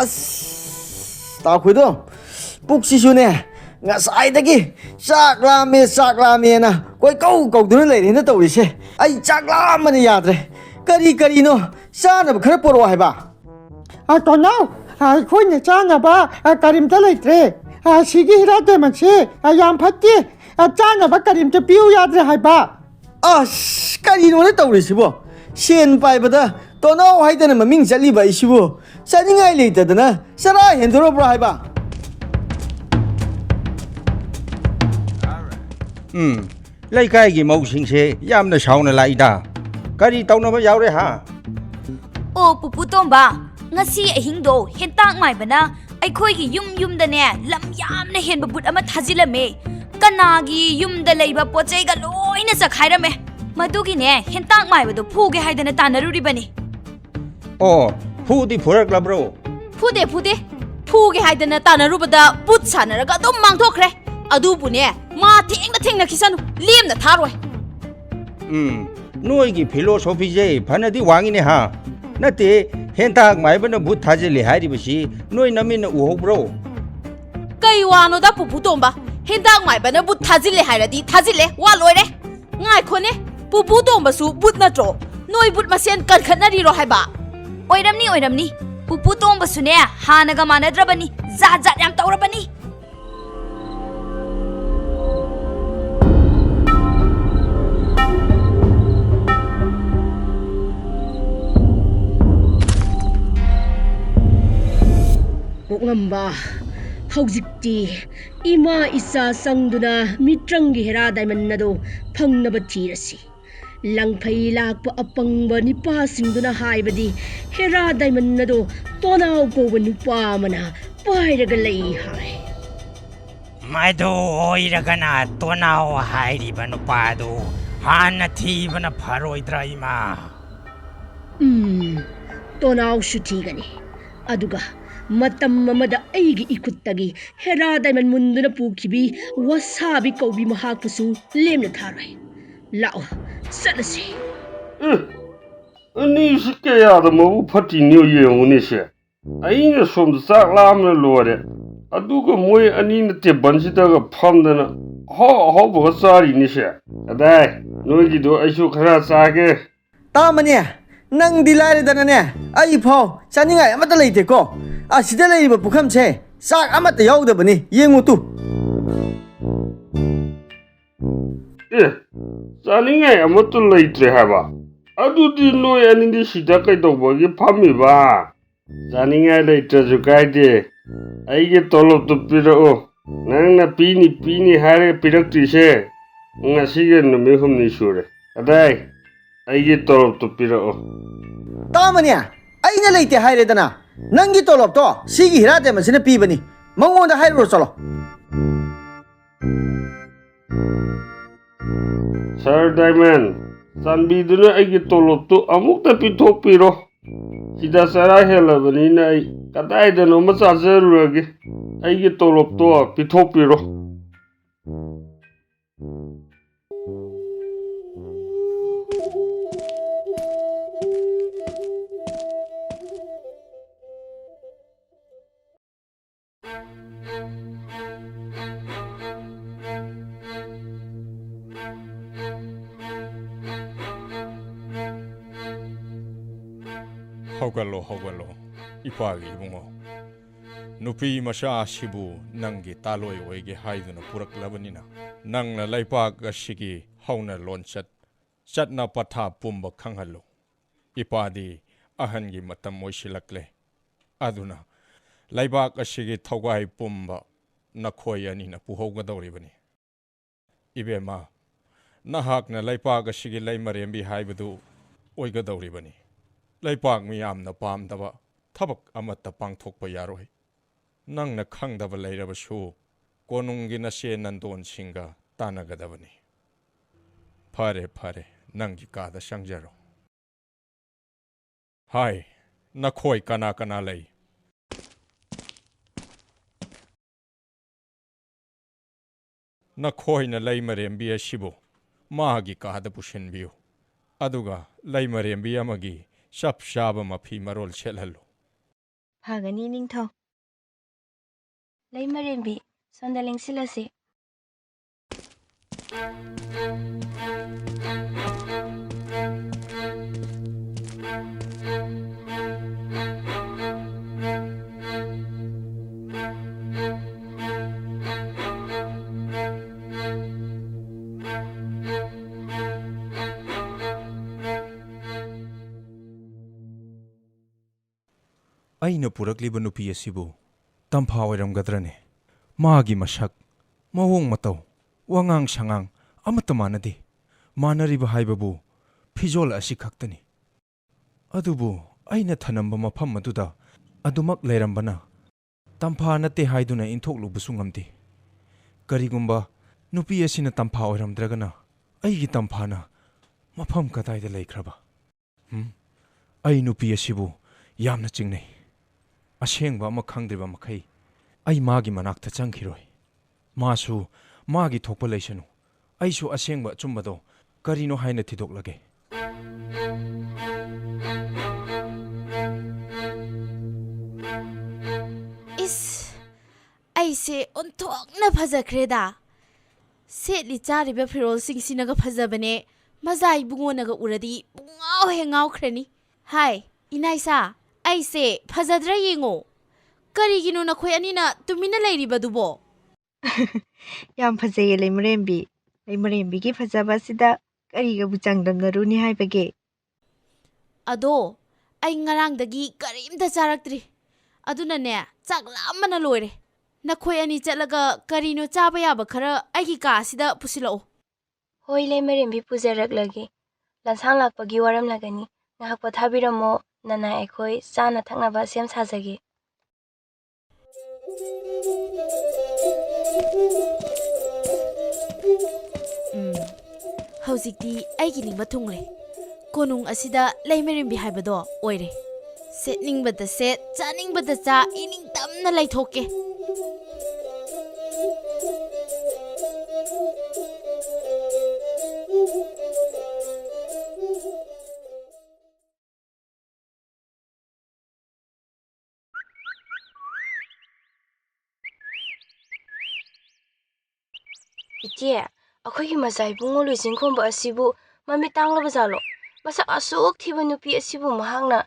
ꯑꯁ ꯇꯥꯎꯈꯣꯏꯗꯣ ꯄꯨꯛꯁꯤꯁꯨꯅꯦ ꯉꯁꯥꯏꯗꯒꯤ ꯆꯥꯛ ꯂꯥꯝꯃꯦꯅ ꯀꯣꯏ ꯀꯧꯗꯨꯅ ꯂꯩꯔꯦꯅ ꯇꯧꯔꯤꯁꯦ ꯑꯩ ꯆꯥꯛ ꯂꯥꯝꯕꯅ ꯌꯥꯗ꯭ꯔꯦ ꯀꯔꯤꯅꯣ ꯆꯥꯅꯕ ꯈꯔ ꯄꯣꯔꯛꯑꯣ ꯍꯥꯏꯕ ꯇꯣꯅꯥꯎ ꯑꯩꯈꯣꯏꯅ ꯆꯥꯅꯕ ꯀꯔꯤꯝꯇ ꯂꯩꯇ꯭ꯔꯦ ꯁꯤꯒꯤ ꯍꯤꯔꯥ ꯗꯥꯏꯃꯟꯁꯦ ꯌꯥꯝ ꯐꯠꯇꯦ ꯆꯥꯅꯕ ꯀꯔꯤꯝꯇ ꯄꯤꯌꯨ ꯌꯥꯗ꯭ꯔꯦ ꯍꯥꯏꯕ ꯑꯁ ꯀꯔꯤꯅꯣꯅꯦ ꯇꯧꯔꯤꯁꯤꯕꯣ ꯁꯦꯟ ꯄꯥꯏꯕꯗ ꯇꯣꯅꯥꯎ ꯍꯥꯏꯗꯅ ꯃꯃꯤꯡ ꯆꯠꯂꯤꯕ ꯑꯩꯁꯤꯕꯨ ꯆꯥꯅꯤꯡꯉꯥꯏ ꯂꯩꯇꯗꯅ ꯆꯔꯥ ꯍꯦꯟꯗꯣꯔꯕ꯭ꯔꯣ ꯍꯥꯏꯕ ꯂꯩꯀꯥꯏꯒꯤ ꯃꯧꯁꯤꯡꯁꯦ ꯌꯥꯝꯅ ꯁꯥꯎꯅ ꯂꯥꯛꯏꯗ ꯀꯔꯤ ꯇꯧꯅꯕ ꯌꯥꯎꯔꯦ ꯍꯥ ꯑꯣ ꯄꯨꯄꯨ ꯇꯣꯝꯕ ꯉꯁꯤ ꯑꯍꯤꯡꯗꯣ ꯍꯦꯟꯇꯥꯛ ꯃꯥꯏꯕꯅ ꯑꯩꯈꯣꯏꯒꯤ ꯌꯨꯝꯗꯅꯦ ꯂꯝ ꯌꯥꯝꯅ ꯍꯦꯟꯕ ꯕꯨꯠ ꯑꯃ ꯊꯥꯖꯤꯜꯂꯝꯃꯦ ꯀꯅꯥꯒꯤ ꯌꯨꯝꯗ ꯂꯩꯕ ꯄꯣꯠꯆꯩꯒ ꯂꯣꯏꯅ ꯆꯈꯥꯏꯔꯝꯃꯦ ꯃꯗꯨꯒꯤꯅꯦ ꯍꯦꯟꯇꯥꯛ ꯃꯥꯏꯕꯗꯣ ꯐꯨꯒꯦ ꯍꯥꯏꯗꯅ ꯇꯥꯟꯅꯔꯨꯔꯤꯕꯅꯤ ꯑꯣ ꯐꯨꯗꯤ ꯐꯨꯔꯛꯂꯕ꯭ꯔꯣ ꯐꯨꯗꯦ ꯐꯨꯒꯦ ꯍꯥꯏꯗꯅ ꯇꯥꯟꯅꯔꯨꯕꯗ ꯕꯨꯠ ꯁꯥꯟꯅꯔꯒ ꯑꯗꯨꯝ ꯃꯥꯡꯊꯣꯛꯈ꯭ꯔꯦ ꯑꯗꯨꯕꯨꯅꯦ ꯃꯥ ꯊꯦꯡꯅꯈꯤꯁꯅꯨ ꯂꯦꯝꯅ ꯊꯥꯔꯣꯏ ꯅꯣꯏꯒꯤ ꯐꯤꯂꯣꯁꯣꯐꯤꯁꯦ ꯐꯅꯗꯤ ꯋꯥꯡꯉꯤꯅꯦ ꯍꯥ ꯅꯠꯇꯦ ꯍꯦꯟꯇꯥꯛ ꯃꯥꯏꯕꯅ ꯕꯨꯠ ꯊꯥꯖꯤꯜꯂꯤ ꯍꯥꯏꯔꯤꯕꯁꯤ ꯅꯣꯏ ꯅꯃꯤꯠꯅ ꯎꯍꯧꯕ꯭ꯔꯣ ꯀꯩ ꯋꯥꯅꯣꯗ ꯄꯨꯄꯨ ꯇꯣꯝꯕ ꯍꯦꯟꯇꯥꯛ ꯃꯥꯏꯕꯅ ꯕꯨꯠ ꯊꯥꯖꯤꯜꯂꯦ ꯍꯥꯏꯔꯗꯤ ꯊꯥꯖꯤꯜꯂꯦ ꯋꯥ ꯂꯣꯏꯔꯦ ꯉꯥꯏꯈꯣꯅꯦ ꯄꯨꯄꯨ ꯇꯣꯝꯕꯁꯨ ꯕꯨꯠ ꯅꯠꯇ꯭ꯔꯣ ꯅꯣꯏ ꯕꯨꯠ ꯃꯁꯦꯟ ꯀꯟꯈꯠꯅꯔꯤꯔꯣ ꯍꯥꯏꯕ ꯑꯣꯏꯔꯝꯅꯤ ꯄꯨꯄꯨ ꯇꯣꯝꯕꯁꯨꯅꯦ ꯍꯥꯟꯅꯒ ꯃꯥꯟꯅꯗ꯭ꯔꯕꯅꯤ ꯖꯥꯠ ꯌꯥꯝ ꯇꯧꯔꯕꯅꯤ ꯀꯣꯛꯉꯝꯕ ꯍꯧꯖꯤꯛꯇꯤ ꯏꯃꯥ ꯏꯆꯥ ꯆꯪꯗꯨꯅ ꯃꯤꯇ꯭ꯔꯪꯒꯤ ꯍꯦꯔꯥ ꯗꯥꯏꯃꯟ ꯑꯗꯣ ꯐꯪꯅꯕ ꯊꯤꯔꯁꯤ ꯂꯪꯐꯩ ꯂꯥꯛꯄ ꯑꯄꯪꯕ ꯅꯤꯄꯥꯁꯤꯡꯗꯨꯅ ꯍꯥꯏꯕꯗꯤ ꯍꯦꯔꯥ ꯗꯥꯏꯃꯟ ꯑꯗꯣ ꯇꯣꯅꯥꯎ ꯀꯧꯕ ꯅꯨꯄꯥ ꯑꯃꯅ ꯄꯥꯏꯔꯒ ꯂꯩ ꯍꯥꯏ ꯃꯗꯨ ꯑꯣꯏꯔꯒꯅ ꯇꯣꯅꯥꯎ ꯍꯥꯏꯔꯤꯕ ꯅꯨꯄꯥꯗꯨ ꯍꯥꯟꯅ ꯊꯤꯕꯅ ꯐꯔꯣꯏꯗ꯭ꯔꯥ ꯏꯃꯥ ꯇꯣꯅꯥꯎꯁꯨ ꯊꯤꯒꯅꯤ ꯑꯗꯨꯒ ꯃꯇꯝ ꯑꯃꯗ ꯑꯩꯒꯤ ꯏꯈꯨꯠꯇꯒꯤ ꯍꯦꯔꯥ ꯗꯥꯏꯃꯟ ꯃꯨꯟꯗꯨꯅ ꯄꯨꯈꯤꯕꯤ ꯋꯥꯁꯥꯕꯤ ꯀꯧꯕꯤ ꯃꯍꯥꯛꯄꯨꯁꯨ ꯂꯦꯝꯅ ꯊꯥꯔꯣꯏ ꯂꯥꯛꯑꯣ ꯆꯠꯂꯁꯤ ꯑꯅꯤꯁꯤ ꯀꯌꯥꯗ ꯃꯕꯨ ꯐꯠꯇꯤꯅꯣ ꯌꯦꯡꯉꯨꯅꯦꯁꯦ ꯑꯩꯅ ꯁꯣꯝꯗ ꯆꯥꯛ ꯂꯥꯝꯅ ꯂꯣꯏꯔꯦ ꯑꯗꯨꯒ ꯃꯣꯏ ꯑꯅꯤꯅ ꯇꯦꯕꯜꯁꯤꯗꯒ ꯐꯝꯗꯅ ꯑꯍꯥꯎꯕꯒ ꯆꯥꯔꯤꯅꯤꯁꯦ ꯑꯗꯥꯏ ꯅꯣꯏꯒꯤꯗꯣ ꯑꯩꯁꯨ ꯈꯔ ꯆꯥꯒꯦ ꯇꯥꯃꯅꯦ ꯅꯪꯗꯤ ꯂꯥꯏꯔꯗꯅꯅꯦ ꯑꯩ ꯐꯥꯎ ꯆꯥꯅꯤꯡꯉꯥꯏ ꯑꯃꯠꯇ ꯂꯩꯇꯦꯀꯣ ꯑꯁꯤꯗ ꯂꯩꯔꯤꯕ ꯄꯨꯈꯝꯁꯦ ꯆꯥꯛ ꯑꯃꯠꯇ ꯌꯥꯎꯗꯕꯅꯤ ꯌꯦꯡꯉꯨ ꯇꯨ ꯆꯥꯅꯤꯡꯉꯥꯏ ꯑꯃꯠꯇ ꯂꯩꯇ꯭ꯔꯦ ꯍꯥꯏꯕ ꯑꯗꯨꯗꯤ ꯅꯣꯏ ꯑꯅꯤꯗꯤ ꯁꯤꯗ ꯀꯩꯗꯧꯕꯒꯤ ꯐꯝꯃꯤꯕ ꯆꯥꯅꯤꯡꯉꯥই ꯂꯩꯇ꯭ꯔꯁꯨ ꯀꯥꯏꯗꯦ ꯑꯩꯒꯤ ꯇꯣꯂꯣꯞꯇꯨ ꯄꯤꯔꯛꯑꯣ ꯅꯪꯅ ꯄꯤꯅꯤ ꯍꯥꯏꯔꯒ ꯄꯤꯔꯛꯇ꯭ꯔꯤꯁꯦ ꯉꯁꯤꯒ ꯅꯨꯃꯤꯠ 8 ꯁꯨꯔꯦ ꯑꯗꯥꯏ ꯑꯩꯒꯤ ꯇꯣꯂꯣꯞꯇꯨ ꯄꯤꯔꯛꯑꯣ ꯇꯥꯃꯅꯦ ꯑꯩꯅ ꯂꯩꯇꯦ ꯍꯥꯏꯔꯦꯗꯅ ꯅꯪꯒꯤ ꯇꯣꯂꯣꯞꯇꯣ ꯁꯤꯒꯤ ꯍꯤꯔꯥ ꯗꯥꯏꯃꯟꯁꯤꯅ ꯄꯤꯕꯅꯤ ꯃꯉꯣꯟꯗ ꯍꯥꯏꯔꯨꯔꯣ ꯆꯠꯂꯣ ꯁꯔ ꯗꯥꯏꯃꯟ ꯆꯥꯟꯕꯤꯗꯨꯅ ꯑꯩꯒꯤ ꯇꯣꯂꯣꯞꯇꯨ ꯑꯃꯨꯛꯇ ꯄꯤꯊꯣꯛꯄꯤꯔꯣ ꯁꯤꯗ ꯆꯔꯥ ꯍꯦꯜꯂꯕꯅꯤꯅ ꯑꯩ ꯀꯗꯥꯏꯗꯅꯣꯃ ꯆꯥꯖꯔꯨꯔꯒꯦ ꯑꯩꯒꯤ ꯇꯣꯂꯣꯞꯇꯣ ꯄꯤꯊꯣꯛꯄꯤꯔꯣ ꯍꯧꯒꯠꯂꯣ ꯏꯄꯥꯒꯤ ꯏꯕꯨꯡꯉꯣ ꯅꯨꯄꯤ ꯃꯆꯥ ꯑꯁꯤꯕꯨ ꯅꯪꯒꯤ ꯇꯥꯂꯣꯏ ꯑꯣꯏꯒꯦ ꯍꯥꯏꯗꯨꯅ ꯄꯨꯔꯛꯂꯕꯅꯤꯅ ꯅꯪꯅ ꯂꯩꯄꯥꯛ ꯑꯁꯤꯒꯤ ꯍꯧꯅ ꯂꯣꯟꯆꯠ ꯆꯠꯅ ꯄꯊꯥ ꯄꯨꯝꯕ ꯈꯪꯍꯜꯂꯨ ꯏꯄꯥꯗꯤ ꯑꯍꯟꯒꯤ ꯃꯇꯝ ꯑꯣꯏꯁꯤꯜꯂꯛꯂꯦ ꯑꯗꯨꯅ ꯂꯩꯕꯥꯛ ꯑꯁꯤꯒꯤ ꯊꯧꯒꯥꯏ ꯄꯨꯝꯕ ꯅꯈꯣꯏ ꯑꯅꯤꯅ ꯄꯨꯍꯧꯒꯗꯧꯔꯤꯕꯅꯤ ꯏꯕꯦꯝꯃ ꯅꯍꯥꯛꯅ ꯂꯩꯄꯥꯛ ꯑꯁꯤꯒꯤ ꯂꯩꯃꯔꯦꯝꯕꯤ ꯍꯥꯏꯕꯗꯨ ꯑꯣꯏꯒꯗꯧꯔꯤꯕꯅꯤ ꯂꯩꯄꯥꯛ ꯃꯤꯌꯥꯝꯅ ꯄꯥꯝꯗꯕ ꯊꯕꯛ ꯑꯃꯠꯇ ꯄꯥꯡꯊꯣꯛꯄ ꯌꯥꯔꯣꯏ ꯅꯪꯅ ꯈꯪꯗꯕ ꯂꯩꯔꯕꯁꯨ ꯀꯣꯅꯨꯡꯒꯤ ꯅꯆꯦ ꯅꯟꯗꯣꯟꯁꯤꯡꯒ ꯇꯥꯟꯅꯒꯗꯕꯅꯤ ꯐꯔꯦ ꯅꯪꯒꯤ ꯀꯥꯗ ꯆꯪꯖꯔꯣ ꯍꯥꯏ ꯅꯈꯣꯏ ꯀꯅꯥ ꯂꯩ ꯅꯈꯣꯏꯅ ꯂꯩꯃꯔꯦꯝꯕꯤ ꯑꯁꯤꯕꯨ ꯃꯥꯒꯤ ꯀꯥꯗ ꯄꯨꯁꯤꯟꯕꯤꯌꯨ ꯑꯗꯨꯒ ꯂꯩꯃꯔꯦꯝꯕꯤ ꯑꯃꯒꯤ ꯆꯞ ꯆꯥꯕ ꯃꯐꯤ ꯃꯔꯣꯜ ꯁꯦꯠꯍꯜꯂꯨ ꯐꯒꯅꯤ ꯅꯤꯡꯊꯧ ꯂꯩ ꯃꯔꯦꯝꯕꯤ ꯁꯣꯟꯗ ꯂꯦꯡꯁꯤꯜꯂꯁꯤ ꯑꯩꯅ ꯄꯨꯔꯛꯂꯤꯕ ꯅꯨꯄꯤ ꯑꯁꯤꯕꯨ ꯇꯝꯐꯥ ꯑꯣꯏꯔꯝꯒꯗ꯭ꯔꯅꯦ? ꯃꯥꯒꯤ ꯃꯁꯛ, ꯃꯑꯣꯡ ꯃꯇꯧ, ꯋꯥꯉꯥꯡ ꯁꯉꯥꯡ ꯑꯃꯠꯇ ꯃꯥꯟꯅꯗꯦ꯫ ꯃꯥꯟꯅꯔꯤꯕ ꯍꯥꯏꯕꯕꯨ ꯐꯤꯖꯣꯜ ꯑꯁꯤ ꯈꯛꯇꯅꯤ꯫ ꯑꯗꯨꯕꯨ ꯑꯩꯅ ꯊꯅꯝꯕ ꯃꯐꯝ ꯑꯗꯨꯗ ꯑꯗꯨꯃꯛ ꯂꯩꯔꯝꯕꯅ ꯇꯝꯐꯥ ꯅꯠꯇꯦ ꯍꯥꯏꯗꯨꯅ ꯏꯟꯊꯣꯛꯂꯨꯕꯁꯨ ꯉꯝꯗꯦ꯫ ꯀꯔꯤꯒꯨꯝꯕ ꯅꯨꯄꯤ ꯑꯁꯤꯅ ꯇꯝꯐꯥ ꯑꯣꯏꯔꯝꯗ꯭ꯔꯒꯅ ꯑꯩꯒꯤ ꯇꯝꯐꯥꯅ ꯃꯐꯝ ꯀꯗꯥꯏꯗ ꯂꯩꯈ꯭ꯔꯕ? ꯑꯩ ꯅꯨꯄꯤ ꯑꯁꯤꯕꯨ ꯌꯥꯝꯅ ꯆꯤꯡꯅꯩ꯫ ꯑꯁꯦꯡꯕ ꯑꯃ ꯈꯪꯗ꯭ꯔꯤꯕ ꯃꯈꯩ ꯑꯩ ꯃꯥꯒꯤ ꯃꯅꯥꯛꯇ ꯆꯪꯈꯤꯔꯣꯏ꯫ ꯃꯥꯁꯨ ꯃꯥꯒꯤ ꯊꯣꯛꯄ ꯂꯩꯁꯅꯨ꯫ ꯑꯩꯁꯨ ꯑꯁꯦꯡꯕ ꯑꯆꯨꯝꯕꯗꯣ ꯀꯔꯤꯅꯣ ꯍꯥꯏꯅ ꯊꯤꯗꯣꯛꯂꯒꯦ꯫ ꯏꯁ, ꯑꯩꯁꯦ ꯑꯣꯟꯊꯣꯛꯅ ꯐꯖꯈ꯭ꯔꯦꯗ꯫ ꯁꯦꯠꯂꯤ ꯆꯥꯔꯤꯕ ꯐꯤꯔꯣꯜꯁꯤꯡꯁꯤꯅꯒ ꯐꯖꯕꯅꯦ꯫ ꯃꯖꯥ ꯏꯕꯨꯡꯉꯣꯅꯒ ꯎꯔꯗꯤ ꯄꯨꯡꯉꯥꯎ ꯍꯦꯛ ꯉꯥꯎꯈ꯭ꯔꯅꯤ꯫ ꯍꯥꯏ ꯏꯅꯥꯏꯁꯥ, ꯑꯩꯁꯦ ꯐꯖꯗ꯭ꯔꯥ ꯌꯦꯡꯉꯣ꯫ ꯀꯔꯤꯒꯤꯅꯣ ꯅꯈꯣꯏ ꯑꯅꯤꯅ ꯇꯨꯃꯤꯟꯅ ꯂꯩꯔꯤꯕꯗꯨꯕꯣ? ꯌꯥꯝ ꯐꯖꯩꯌꯦ ꯂꯩꯃꯔꯦꯝꯕꯤ ꯂꯩꯃꯔꯦꯝꯕꯤꯒꯤ ꯐꯖꯕ ꯑꯁꯤꯗ ꯀꯔꯤꯒꯕꯨ ꯆꯥꯡꯗꯝꯅꯔꯨꯅꯤ ꯍꯥꯏꯕꯒꯦ? ꯑꯗꯣ ꯑꯩ ꯉꯔꯥꯡꯗꯒꯤ ꯀꯔꯤꯝꯇ ꯆꯥꯔꯛꯇ꯭ꯔꯤ꯫ ꯑꯗꯨꯅꯅꯦ ꯆꯥꯛ ꯂꯥꯝꯕꯅ ꯂꯣꯏꯔꯦ꯫ ꯅꯈꯣꯏ ꯑꯅꯤ ꯆꯠꯂꯒ ꯀꯔꯤꯅꯣ ꯆꯥꯕ ꯌꯥꯕ ꯈꯔ ꯑꯩꯒꯤ ꯀꯥ ꯑꯁꯤꯗ ꯄꯨꯁꯤꯜꯂꯛꯑꯣ꯫ ꯍꯣꯏ ꯂꯩꯃꯔꯦꯝꯕꯤ ꯄꯨꯖꯔꯛꯂꯒꯦ꯫ ꯂꯟꯁꯥꯡ ꯂꯥꯛꯄꯒꯤ ꯋꯥꯔꯝꯂꯒꯅꯤ꯫ ꯉꯥꯏꯍꯥꯛ ꯄꯣꯊꯥꯕꯤꯔꯝꯃꯣ, ꯅꯅꯥꯏ ꯑꯩꯈꯣꯏ ꯆꯥꯅ ꯊꯛꯅꯕ ꯁꯦꯝ ꯁꯥꯖꯒꯦ꯫ ꯍꯧꯖꯤꯛꯇꯤ ꯑꯩꯒꯤ ꯅꯤꯡꯕ ꯊꯨꯡꯂꯦ꯫ ꯀꯣꯅꯨꯡ ꯑꯁꯤꯗ ꯂꯩꯃꯔꯦꯝꯕꯤ ꯍꯥꯏꯕꯗꯣ ꯑꯣꯏꯔꯦ꯫ ꯁꯦꯠꯅꯤꯡꯕꯗ ꯁꯦꯠ, ꯆꯥꯅꯤꯡꯕꯗ ꯆꯥ, ꯏꯅꯤꯡꯇꯝꯅ ꯂꯩꯊꯣꯛꯀꯦ꯫ ꯏꯆꯦ, ꯑꯩꯈꯣꯏꯒꯤ ꯃꯆꯥ ꯏꯕꯨꯡꯉꯣ ꯂꯨꯏꯆꯤꯡꯈꯣꯝꯕ ꯑꯁꯤꯕꯨ ꯃꯃꯤꯠ ꯇꯥꯡꯂꯕꯖꯥꯠꯂꯣ? ꯃꯁꯛ ꯑꯁꯨꯛ ꯊꯤꯕ ꯅꯨꯄꯤ ꯑꯁꯤꯕꯨ ꯃꯍꯥꯛꯅ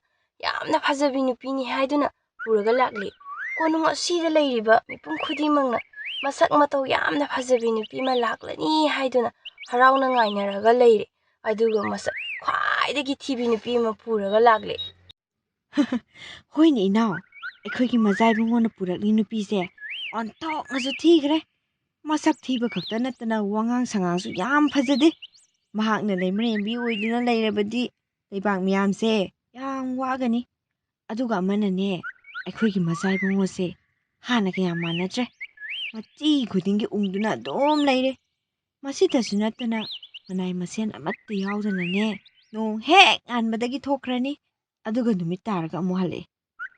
ꯌꯥꯝꯅ ꯐꯖꯕꯤ ꯅꯨꯄꯤꯅꯤ ꯍꯥꯏꯗꯨꯅ ꯄꯨꯔꯒ ꯂꯥꯛꯂꯤ꯫ ꯀꯣꯅꯨꯡ ꯑꯁꯤꯗ ꯂꯩꯔꯤꯕ ꯃꯤꯄꯨꯝ ꯈꯨꯗꯤꯡꯃꯛꯅ ꯃꯁꯛ ꯃꯇꯧ ꯌꯥꯝꯅ ꯐꯖꯕꯤ ꯅꯨꯄꯤ ꯑꯃ ꯂꯥꯛꯂꯅꯤ ꯍꯥꯏꯗꯨꯅ ꯍꯔꯥꯎꯅ ꯉꯥꯏꯅꯔꯒ ꯂꯩꯔꯦ꯫ ꯑꯗꯨꯒ ꯃꯁꯛ ꯈ꯭ꯋꯥꯏꯗꯒꯤ ꯊꯤꯕꯤ ꯅꯨꯄꯤ ꯑꯃ ꯄꯨꯔꯒ ꯂꯥꯛꯂꯦ꯫ ꯍꯣꯏꯅꯦ ꯏꯅꯥꯎ, ꯑꯩꯈꯣꯏꯒꯤ ꯃꯆꯥ ꯏꯕꯨꯡꯉꯣꯅ ꯄꯨꯔꯛꯂꯤ ꯅꯨꯄꯤꯁꯦ ꯑꯣꯟꯊꯣꯛꯅꯁꯨ ꯊꯤꯈ꯭ꯔꯦ꯫ ꯃꯁꯛ ꯊꯤꯕ ꯈꯛꯇ ꯅꯠꯇꯅ ꯋꯥꯉꯥꯡ ꯁꯉꯥꯡꯁꯨ ꯌꯥꯝ ꯐꯖꯗꯦ꯫ ꯃꯍꯥꯛꯅ ꯂꯩꯃꯔꯦꯝꯕꯤ ꯑꯣꯏꯗꯨꯅ ꯂꯩꯔꯕꯗꯤ ꯂꯩꯕꯥꯛ ꯃꯌꯥꯝꯁꯦ ꯌꯥꯝ ꯋꯥꯒꯅꯤ꯫ ꯑꯗꯨꯒ ꯑꯃꯅꯅꯦ, ꯑꯩꯈꯣꯏꯒꯤ ꯃꯆꯥ ꯏꯕꯨꯡꯉꯣꯁꯦ ꯍꯥꯟꯅꯒ ꯌꯥꯝ ꯃꯥꯟꯅꯗ꯭ꯔꯦ꯫ ꯃꯆꯤ ꯈꯨꯗꯤꯡꯒꯤ ꯎꯪꯗꯨꯅ ꯑꯗꯨꯝ ꯂꯩꯔꯦ꯫ ꯃꯁꯤꯇꯁꯨ ꯅꯠꯇꯅ ꯃꯅꯥꯏ ꯃꯁꯦꯟ ꯑꯃꯠꯇ ꯌꯥꯎꯗꯅꯅꯦ, ꯅꯣꯡ ꯍꯦꯛ ꯉꯥꯟꯕꯗꯒꯤ ꯊꯣꯛꯈ꯭ꯔꯅꯤ, ꯑꯗꯨꯒ ꯅꯨꯃꯤꯠ ꯇꯥꯔꯒ ꯑꯃꯨꯛ ꯍꯜꯂꯛꯑꯦ꯫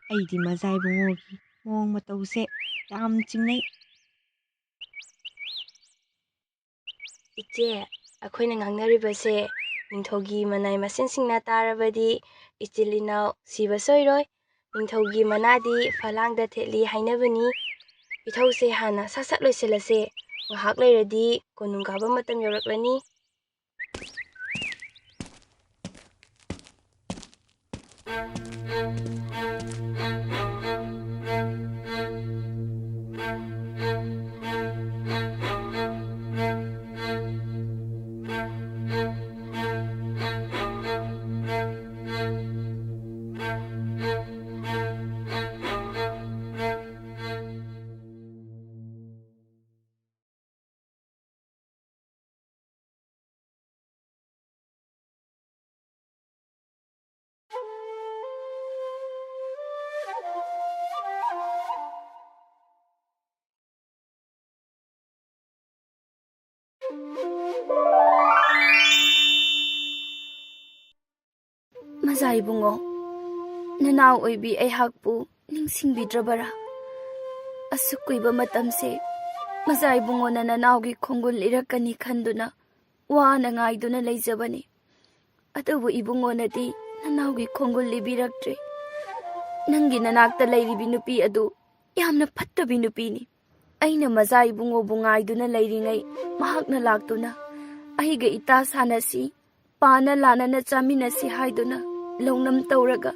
ꯑꯩꯗꯤ ꯃꯆꯥ ꯏꯕꯨꯡꯉꯣꯒꯤ ꯃꯑꯣꯡ ꯃꯇꯧꯁꯦ ꯌꯥꯝ ꯆꯤꯡꯅꯩ꯫ ꯏꯆꯦ, ꯑꯩꯈꯣꯏꯅ ꯉꯥꯡꯅꯔꯤꯕꯁꯦ ꯅꯤꯡꯊꯧꯒꯤ ꯃꯅꯥꯏ ꯃꯁꯦꯟꯁꯤꯡꯅ ꯇꯥꯔꯕꯗꯤ ꯏꯆꯤꯜ ꯏꯅꯥꯎ ꯁꯤꯕ ꯁꯣꯏꯔꯣꯏ꯫ ꯅꯤꯡꯊꯧꯒꯤ ꯃꯅꯥꯗꯤ ꯐꯂꯥꯡꯗ ꯊꯦꯠꯂꯤ ꯍꯥꯏꯅꯕꯅꯤ꯫ ꯏꯊꯧꯁꯦ ꯍꯥꯟꯅ ꯁꯠ ꯁꯠ ꯂꯣꯏꯁꯤꯜꯂꯁꯦ꯫ ꯉꯥꯏꯍꯥꯛ ꯂꯩꯔꯗꯤ ꯀꯣꯅꯨꯡ ꯀꯥꯕ ꯃꯇꯝ ꯌꯧꯔꯛꯂꯅꯤ꯫ ꯃꯆꯥ ꯏꯕꯨꯡꯉꯣ, ꯅꯅꯥꯎ ꯑꯣꯏꯕꯤ ꯑꯩꯍꯥꯛꯄꯨ ꯅꯤꯡꯁꯤꯡꯕꯤꯗ꯭ꯔꯕꯔꯥ? ꯑꯁꯨꯛ ꯀꯨꯏꯕ ꯃꯇꯝꯁꯦ ꯃꯆꯥ ꯏꯕꯨꯡꯉꯣꯅ ꯅꯅꯥꯎꯒꯤ ꯈꯣꯡꯒꯨꯜ ꯂꯤꯔꯛꯀꯅꯤ ꯈꯟꯗꯨꯅ ꯋꯥꯅ ꯉꯥꯏꯗꯨꯅ ꯂꯩꯖꯕꯅꯤ꯫ ꯑꯗꯨꯕꯨ ꯏꯕꯨꯡꯉꯣꯅꯗꯤ ꯅꯅꯥꯎꯒꯤ ꯈꯣꯡꯒꯨꯜ ꯂꯤꯕꯤꯔꯛꯇ꯭ꯔꯦ꯫ ꯅꯪꯒꯤ ꯅꯅꯥꯛꯇ ꯂꯩꯔꯤꯕꯤ ꯅꯨꯄꯤ ꯑꯗꯨ ꯌꯥꯝꯅ ꯐꯠꯇꯕꯤ ꯅꯨꯄꯤꯅꯤ. ꯑꯩꯅ ꯃꯖꯥ ꯏꯕꯨꯡꯉꯣꯕꯨ ꯉꯥꯏꯗꯨꯅ ꯂꯩꯔꯤꯉꯩ ꯃꯍꯥꯛꯅ ꯂꯥꯛꯇꯨꯅ ꯑꯩꯒ ꯏꯇꯥ ꯁꯥꯟꯅꯁꯤ, ꯄꯥꯅ ꯂꯥꯟꯅꯅ ꯆꯥꯃꯤꯟꯅꯁꯤ ꯍꯥꯏꯗꯨꯅ ꯂꯧꯅꯝ ꯇꯧꯔꯒ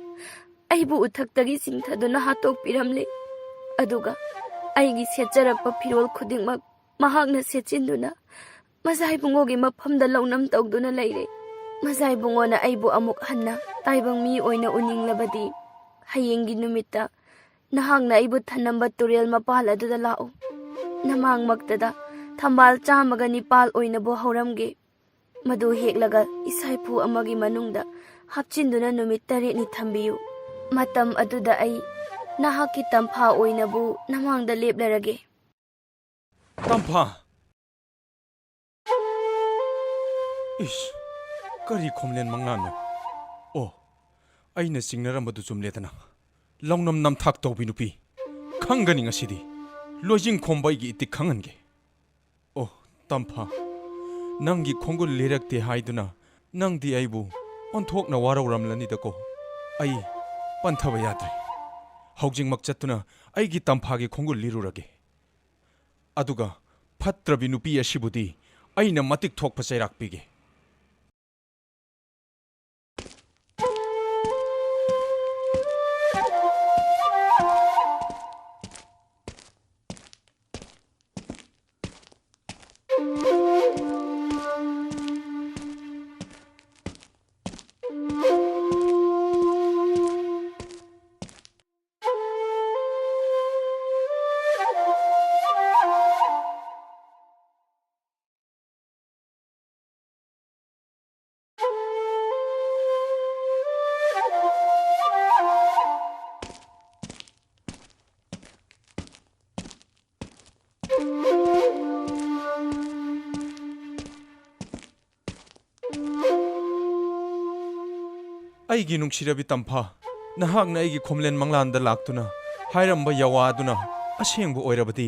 ꯑꯩꯕꯨ ꯎꯊꯛꯇꯒꯤ ꯆꯤꯡꯊꯗꯨꯅ ꯍꯥꯠꯇꯣꯛꯄꯤꯔꯝꯂꯦ. ꯑꯗꯨꯒ ꯑꯩꯒꯤ ꯁꯦꯠꯆꯔꯛꯄ ꯐꯤꯔꯣꯜ ꯈꯨꯗꯤꯡꯃꯛ ꯃꯍꯥꯛꯅ ꯁꯦꯠꯆꯤꯟꯗꯨꯅ ꯃꯖꯥ ꯏꯕꯨꯡꯉꯣꯒꯤ ꯃꯐꯝꯗ ꯂꯧꯅꯝ ꯇꯧꯗꯨꯅ ꯂꯩꯔꯦ. ꯃꯖꯥ ꯏꯕꯨꯡꯉꯣꯅ ꯑꯩꯕꯨ ꯑꯃꯨꯛ ꯍꯟꯅ ꯇꯥꯏꯕꯪ ꯃꯤ ꯑꯣꯏꯅ ꯎꯅꯤꯡꯂꯕꯗꯤ ꯍꯌꯦꯡꯒꯤ ꯅꯨꯃꯤꯠꯇ ꯅꯍꯥꯛꯅ ꯑꯩꯕꯨ ꯊꯅꯝꯕ ꯇꯨꯔꯦꯜ ꯃꯄꯥꯜ ꯑꯗꯨꯗ ꯂꯥꯛꯎ. ꯅꯃꯥꯡꯃꯛꯇꯗ ꯊꯝꯕꯥꯜ 109 ꯑꯣꯏꯅꯕꯨ ꯍꯧꯔꯝꯒꯦ. ꯃꯗꯨ ꯍꯦꯛꯂꯒ ꯏꯁꯥꯏꯐꯨ ꯑꯃꯒꯤ ꯃꯅꯨꯡꯗ ꯍꯥꯞꯆꯤꯟꯗꯨꯅ ꯅꯨꯃꯤꯠ 8ꯅꯤ ꯊꯝꯕꯤꯌꯨ. ꯃꯇꯝ ꯑꯗꯨꯗ ꯑꯩ ꯅꯍꯥꯛꯀꯤ ꯇꯝꯐꯥ ꯑꯣꯏꯅꯕꯨ ꯅꯃꯥꯡꯗ ꯂꯦꯞꯂꯔꯒꯦ. ꯇꯝꯐꯥ! ꯏꯁ, ꯀꯔꯤ ꯈꯣꯝꯂꯦꯟ ꯃꯪꯂꯥꯟꯅꯣ? ꯑꯣ, ꯑꯩꯅ ꯆꯤꯡꯅꯔꯝꯕꯗꯨ ꯆꯨꯝꯂꯦꯗꯅ. ꯂꯧꯅꯝ ꯅꯝꯊꯥꯛ ꯇꯧꯕꯤ ꯅꯨꯄꯤ. ꯈꯪꯒꯅꯤ ꯉꯁꯤꯗꯤ. ꯂꯣꯏꯖꯤꯡ ꯈꯣꯝꯕ ꯑꯩꯒꯤ ꯏꯇꯤꯛ ꯈꯪꯍꯟꯒꯦ. ꯑꯣ, ꯇꯝꯐꯥ, ꯅꯪꯒꯤ ꯈꯣꯡꯒꯨꯜ ꯂꯤꯔꯛꯇꯦ ꯍꯥꯏꯗꯨꯅ ꯅꯪꯗꯤ ꯑꯩꯕꯨ ꯑꯣꯟꯊꯣꯛꯅ ꯋꯥꯔꯧꯔꯝꯂꯅꯤꯗꯀꯣ. ꯑꯩ ꯄꯟꯊꯕ ꯌꯥꯗ꯭ꯔꯦ. ꯍꯧꯖꯤꯛꯃꯛ ꯆꯠꯇꯨꯅ ꯑꯩꯒꯤ ꯇꯝꯐꯥꯒꯤ ꯈꯣꯡꯒꯨꯜ ꯂꯤꯔꯨꯔꯒꯦ. ꯑꯗꯨꯒ ꯐꯠꯇ꯭ꯔꯕꯤ ꯅꯨꯄꯤ ꯑꯁꯤꯕꯨꯗꯤ ꯑꯩꯅ ꯃꯇꯤꯛ ꯊꯣꯛꯄ ꯆꯩꯔꯥꯛ ꯄꯤꯒꯦ. ꯑꯩꯒꯤ ꯅꯨꯡꯁꯤꯔꯕꯤ ꯇꯝꯐꯥ, ꯅꯍꯥꯛꯅ ꯑꯩꯒꯤ ꯈꯣꯝꯂꯦꯟ ꯃꯪꯂꯥꯟꯗ ꯂꯥꯛꯇꯨꯅ ꯍꯥꯏꯔꯝꯕ ꯌꯋꯥꯗꯨꯅ ꯑꯁꯦꯡꯕ ꯑꯣꯏꯔꯕꯗꯤ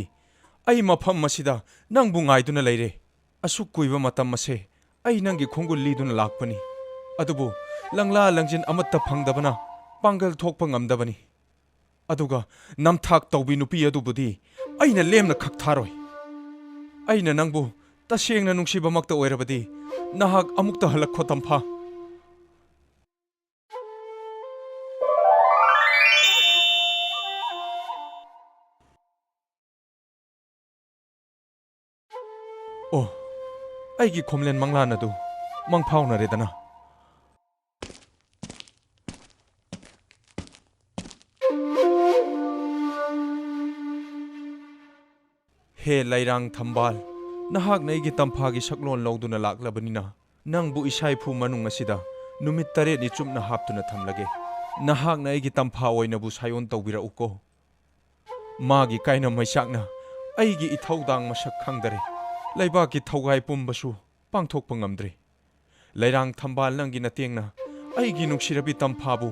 ꯑꯩ ꯃꯐꯝ ꯑꯁꯤꯗ ꯅꯪꯕꯨ ꯉꯥꯏꯗꯨꯅ ꯂꯩꯔꯦ. ꯑꯁꯨꯛ ꯀꯨꯏꯕ ꯃꯇꯝ ꯑꯁꯦ ꯑꯩ ꯅꯪꯒꯤ ꯈꯣꯡꯒꯨꯜ ꯂꯤꯗꯨꯅ ꯂꯥꯛꯄꯅꯤ. ꯑꯗꯨꯕꯨ ꯂꯪꯂꯥ ꯂꯪꯖꯤꯟ ꯑꯃꯠꯇ ꯐꯪꯗꯕꯅ ꯄꯥꯡꯒꯜ ꯊꯣꯛꯄ ꯉꯝꯗꯕꯅꯤ. ꯑꯗꯨꯒ ꯅꯝꯊꯥꯛ ꯇꯧꯕꯤ ꯅꯨꯄꯤ ꯑꯗꯨꯕꯨꯗꯤ ꯑꯩꯅ ꯂꯦꯝꯅ ꯈꯛꯊꯥꯔꯣꯏ. ꯑꯩꯅ ꯅꯪꯕꯨ ꯇꯁꯦꯡꯅ ꯅꯨꯡꯁꯤꯕꯃꯛꯇ ꯑꯣꯏꯔꯕꯗꯤ ꯅꯍꯥꯛ ꯑꯃꯨꯛꯇ ꯍꯜꯂꯛꯈꯣ ꯇꯝꯐꯥ. ꯑꯣ, ꯑꯩꯒꯤ ꯈꯣꯝꯂꯦꯟ ꯃꯪꯂꯥꯟ ꯑꯗꯨ ꯃꯪꯐꯥꯎꯅꯔꯦꯗꯅ. ꯍꯦ ꯂꯩꯔꯥꯡ ꯊꯝꯕꯥꯜ, ꯅꯍꯥꯛꯅ ꯑꯩꯒꯤ ꯇꯝꯐꯥꯒꯤ ꯁꯛꯂꯣꯟ ꯂꯧꯗꯨꯅ ꯂꯥꯛꯂꯕꯅꯤꯅ ꯅꯪꯕꯨ ꯏꯁꯥꯏꯐꯨꯃꯅꯨꯡ ꯑꯁꯤꯗ ꯅꯨꯃꯤꯠ 8ꯅꯤ ꯆꯨꯞꯅ ꯍꯥꯞꯇꯨꯅ ꯊꯝꯂꯒꯦ. ꯅꯍꯥꯛꯅ ꯑꯩꯒꯤ ꯇꯝꯐꯥ ꯑꯣꯏꯅꯕꯨ ꯁꯥꯏꯑꯣꯟ ꯇꯧꯕꯤꯔꯛꯎꯀꯣ. ꯃꯥꯒꯤ ꯀꯥꯏꯅ ꯃꯩꯆꯥꯛꯅ ꯑꯩꯒꯤ ꯏꯊꯧꯗꯥꯡ ꯃꯁꯛ ꯈꯪꯗꯔꯦ. ꯂꯩꯕꯥꯛꯀꯤ ꯊꯧꯒꯥꯏ ꯄꯨꯝꯕꯁꯨ ꯄꯥꯡꯊꯣꯛꯄ ꯉꯝꯗ꯭ꯔꯦ. ꯂꯩꯔꯥꯡ ꯊꯝꯕꯥꯜ, ꯅꯪꯒꯤ ꯅꯇꯦꯡꯅ ꯑꯩꯒꯤ ꯅꯨꯡꯁꯤꯔꯕꯤ ꯇꯝꯐꯥꯕꯨ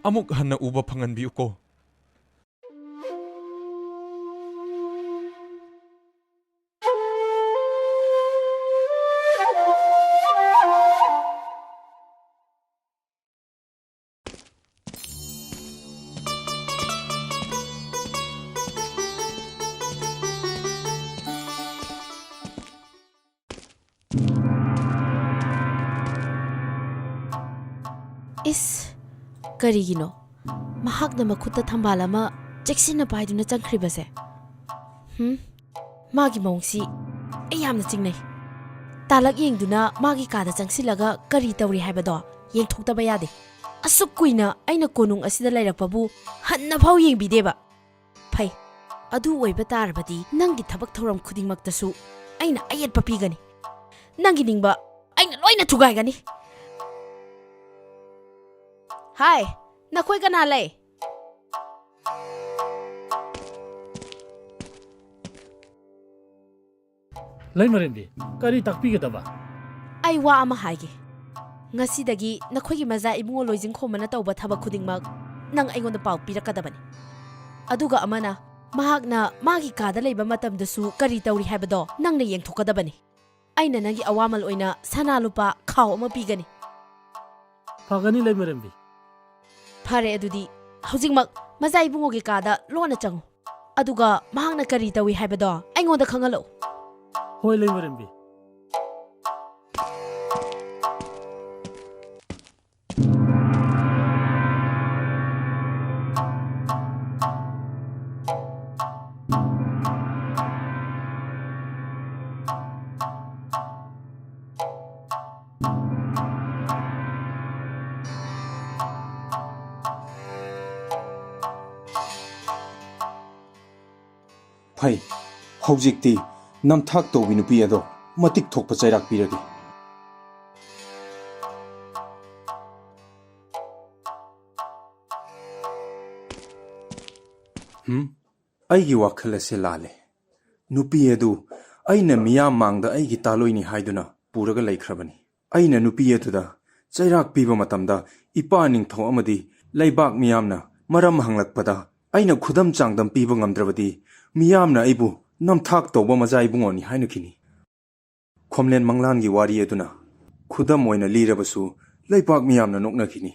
ꯑꯃꯨꯛ ꯍꯟꯅ ꯎꯕ ꯐꯪꯍꯟꯕꯤꯌꯨꯀꯣ. ꯏꯁ, ꯀꯔꯤꯒꯤꯅꯣ ꯃꯍꯥꯛꯅ ꯃꯈꯨꯠꯇ ꯊꯝꯕꯥꯜ ꯑꯃ ꯆꯦꯛꯁꯤꯟꯅ ꯄꯥꯏꯗꯨꯅ ꯆꯪꯈ꯭ꯔꯤꯕꯁꯦ? ꯃꯥꯒꯤ ꯃꯑꯣꯡꯁꯤ ꯑꯩ ꯌꯥꯝꯅ ꯆꯤꯡꯅꯩ. ꯇꯥꯂꯛ ꯌꯦꯡꯗꯨꯅ ꯃꯥꯒꯤ ꯀꯥꯗ ꯆꯪꯁꯤꯜꯂꯒ ꯀꯔꯤ ꯇꯧꯔꯤ ꯍꯥꯏꯕꯗꯣ ꯌꯦꯡꯊꯣꯛꯇꯕ ꯌꯥꯗꯦ. ꯑꯁꯨꯛ ꯀꯨꯏꯅ ꯑꯩꯅ ꯀꯣꯅꯨꯡ ꯑꯁꯤꯗ ꯂꯩꯔꯛꯄꯕꯨ ꯍꯟꯅꯐꯥꯎ ꯌꯦꯡꯕꯤꯗꯦꯕ. ꯐꯩ, ꯑꯗꯨ ꯑꯣꯏꯕ ꯇꯥꯔꯕꯗꯤ ꯅꯪꯒꯤ ꯊꯕꯛ ꯊꯧꯔꯝ ꯈꯨꯗꯤꯡꯃꯛꯇꯁꯨ ꯑꯩꯅ ꯑꯌꯦꯠꯄ ꯄꯤꯒꯅꯤ. ꯅꯪꯒꯤ ꯅꯤꯡꯕ ꯑꯩꯅ ꯂꯣꯏꯅ ꯊꯨꯒꯥꯏꯒꯅꯤ. ꯍꯥꯏ, ꯅꯈꯣꯏ ꯀꯅꯥ ꯂꯩ? ꯂꯩꯃꯔꯦꯝꯕꯤ, ꯀꯔꯤ ꯇꯥꯛꯄꯤꯒꯗꯕ? ꯑꯩ ꯋꯥ ꯑꯃ ꯍꯥꯏꯒꯦ. ꯉꯁꯤꯗꯒꯤ ꯅꯈꯣꯏꯒꯤ ꯃꯖꯥ ꯏꯕꯨꯡꯉꯣ ꯂꯣꯏꯖꯤꯡꯈꯣꯝꯕꯅ ꯇꯧꯕ ꯊꯕꯛ ꯈꯨꯗꯤꯡꯃꯛ ꯅꯪ ꯑꯩꯉꯣꯟꯗ ꯄꯥꯎ ꯄꯤꯔꯛꯀꯗꯕꯅꯤ. ꯑꯗꯨꯒ ꯑꯃꯅ ꯃꯍꯥꯛꯅ ꯃꯥꯒꯤ ꯀꯥꯗ ꯂꯩꯕ ꯃꯇꯝꯗꯁꯨ ꯀꯔꯤ ꯇꯧꯔꯤ ꯍꯥꯏꯕꯗꯣ ꯅꯪꯅ ꯌꯦꯡꯊꯣꯛꯀꯗꯕꯅꯤ. ꯑꯩꯅ ꯅꯪꯒꯤ ꯑꯋꯥꯃꯜ ꯑꯣꯏꯅ ꯁꯅꯥ ꯂꯨꯄꯥ ꯈꯥꯎ ꯑꯃ ꯄꯤꯒꯅꯤ. ꯐꯒꯅꯤ ꯂꯩꯃꯔꯦꯝꯕꯤ. ꯐꯔꯦ, ꯑꯗꯨꯗꯤ ꯍꯧꯖꯤꯛꯃꯛ ꯃꯖꯥ ꯏꯕꯨꯡꯉꯣꯒꯤ ꯀꯥꯗ ꯂꯣꯟꯅ ꯆꯪꯉꯨ ꯑꯗꯨꯒ ꯃꯍꯥꯛꯅ ꯀꯔꯤ ꯇꯧꯏ ꯍꯥꯏꯕꯗꯣ ꯑꯩꯉꯣꯟꯗ ꯈꯪꯍꯜꯂꯛꯎ ꯍꯣꯏ ꯂꯩꯃꯔꯦꯝꯕꯤ ꯐꯩ ꯍꯧꯖꯤꯛꯇꯤ ꯅꯝꯊꯥꯛ ꯇꯧꯕꯤ ꯅꯨꯄꯤ ꯑꯗꯣ ꯃꯇꯤꯛ ꯊꯣꯛꯄ ꯆꯩꯔꯥꯛ ꯄꯤꯔꯒꯦ ꯑꯩꯒꯤ ꯋꯥꯈꯜ ꯑꯁꯦ ꯂꯥꯜꯂꯦ ꯅꯨꯄꯤ ꯑꯗꯨ ꯑꯩꯅ ꯃꯤꯌꯥꯝ ꯃꯥꯡꯗ ꯑꯩꯒꯤ ꯇꯥꯂꯣꯏꯅꯤ ꯍꯥꯏꯗꯨꯅ ꯄꯨꯔꯒ ꯂꯩꯈ꯭ꯔꯕꯅꯤ ꯑꯩꯅ ꯅꯨꯄꯤ ꯑꯗꯨꯗ ꯆꯩꯔꯥꯛ ꯄꯤꯕ ꯃꯇꯝꯗ ꯏꯄꯥ ꯅꯤꯡꯊꯧ ꯑꯃꯗꯤ ꯂꯩꯕꯥꯛ ꯃꯤꯌꯥꯝꯅ ꯃꯔꯝ ꯍꯪꯂꯛꯄꯗ ꯑꯩꯅ ꯈꯨꯗꯝ ꯆꯥꯡꯗꯝ ꯄꯤꯕ ꯉꯝꯗ꯭ꯔꯕꯗꯤ ꯃꯤꯌꯥꯝꯅ ꯑꯩꯕꯨ ꯅꯝꯊꯥꯛ ꯇꯧꯕ ꯃꯖꯥ ꯏꯕꯨꯡꯉꯣꯅꯤ ꯍꯥꯏꯅꯈꯤꯅꯤ ꯈꯣꯝꯂꯦꯟ ꯃꯪꯂꯥꯟꯒꯤ ꯋꯥꯔꯤ ꯑꯗꯨꯅ ꯈꯨꯗꯝ ꯑꯣꯏꯅ ꯂꯤꯔꯕꯁꯨ ꯂꯩꯕꯥꯛ ꯃꯤꯌꯥꯝꯅ ꯅꯣꯛꯅꯈꯤꯅꯤ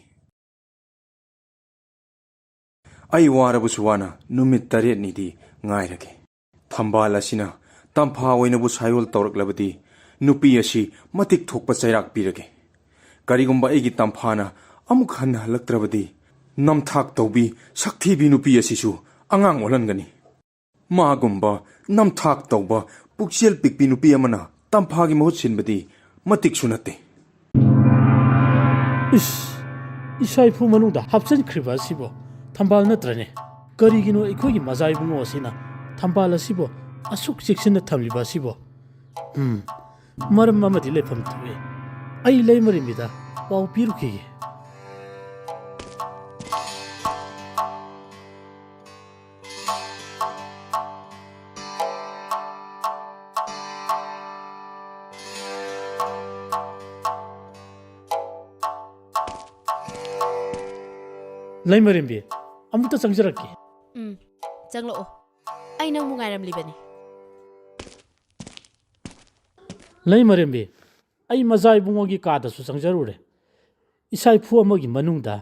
ꯑꯩ ꯋꯥꯔꯕꯁꯨ ꯋꯥꯅ ꯅꯨꯃꯤꯠ 8ꯅꯤꯗꯤ ꯉꯥꯏꯔꯒꯦ ꯊꯝꯕꯥꯜ ꯑꯁꯤꯅ ꯇꯝꯐꯥ ꯑꯣꯏꯅꯕꯨ ꯁꯥꯌꯣꯜ ꯇꯧꯔꯛꯂꯕꯗꯤ ꯅꯨꯄꯤ ꯑꯁꯤ ꯃꯇꯤꯛ ꯊꯣꯛꯄ ꯆꯩꯔꯥꯛ ꯄꯤꯔꯒꯦ ꯀꯔꯤꯒꯨꯝꯕ ꯑꯩꯒꯤ ꯇꯝꯐꯥꯅ ꯑꯃꯨꯛ ꯍꯟꯅ ꯍꯜꯂꯛꯇ꯭ꯔꯕꯗꯤ ꯅꯝꯊꯥꯛ ꯇꯧꯕꯤ ꯁꯛꯊꯤꯕꯤ ꯅꯨꯄꯤ ꯑꯁꯤꯁꯨ ꯑꯉꯥꯡ ꯑꯣꯜꯍꯟꯒꯅꯤ ꯃꯥꯒꯨꯝꯕ ꯅꯝꯊꯥꯛ ꯇꯧꯕ ꯄꯨꯛꯆꯦꯜ ꯄꯤꯛꯄꯤ ꯅꯨꯄꯤ ꯑꯃꯅ ꯇꯝꯐꯥꯒꯤ ꯃꯍꯨꯠ ꯁꯤꯟꯕꯗꯤ ꯃꯇꯤꯛꯁꯨ ꯅꯠꯇꯦ ꯏꯁꯥ ꯏꯐꯨ ꯃꯅꯨꯡꯗ ꯍꯥꯞꯆꯤꯟꯈ꯭ꯔꯤꯕ ꯑꯁꯤꯕꯨ ꯊꯝꯕꯥꯜ ꯅꯠꯇ꯭ꯔꯅꯦ ꯀꯔꯤꯒꯤꯅꯣ ꯑꯩꯈꯣꯏꯒꯤ ꯃꯖꯥ ꯏꯕꯨꯡꯉꯣ ꯑꯁꯤꯅ ꯊꯝꯕꯥꯜ ꯑꯁꯤꯕꯨ ꯑꯁꯨꯛ ꯆꯦꯛꯁꯤꯟꯅ ꯊꯝꯂꯤꯕ ꯑꯁꯤꯕꯨ ꯃꯔꯝ ꯑꯃꯗꯤ ꯂꯩꯐꯝ ꯊꯣꯛꯏ ꯑꯩ ꯂꯩꯃꯔꯦꯝꯕꯤꯗ ꯄꯥꯎ ꯄꯤꯔꯨꯈꯤꯒꯦ ꯂꯩꯃꯔꯦꯝꯕꯤ ꯑꯃꯨꯛꯇ ꯆꯪꯖꯔꯛꯀꯦ ꯆꯪꯂꯛꯑꯣ ꯑꯩ ꯅꯪꯕꯨ ꯉꯥꯏꯔꯝꯂꯤꯕꯅꯤ ꯂꯩꯃꯔꯦꯝꯕꯤ ꯑꯩ ꯃꯖꯥ ꯏꯕꯨꯡꯉꯣꯒꯤ ꯀꯥꯗꯁꯨ ꯆꯪꯖꯔꯨꯔꯦ ꯏꯁꯥ ꯏꯐꯨ ꯑꯃꯒꯤ ꯃꯅꯨꯡꯗ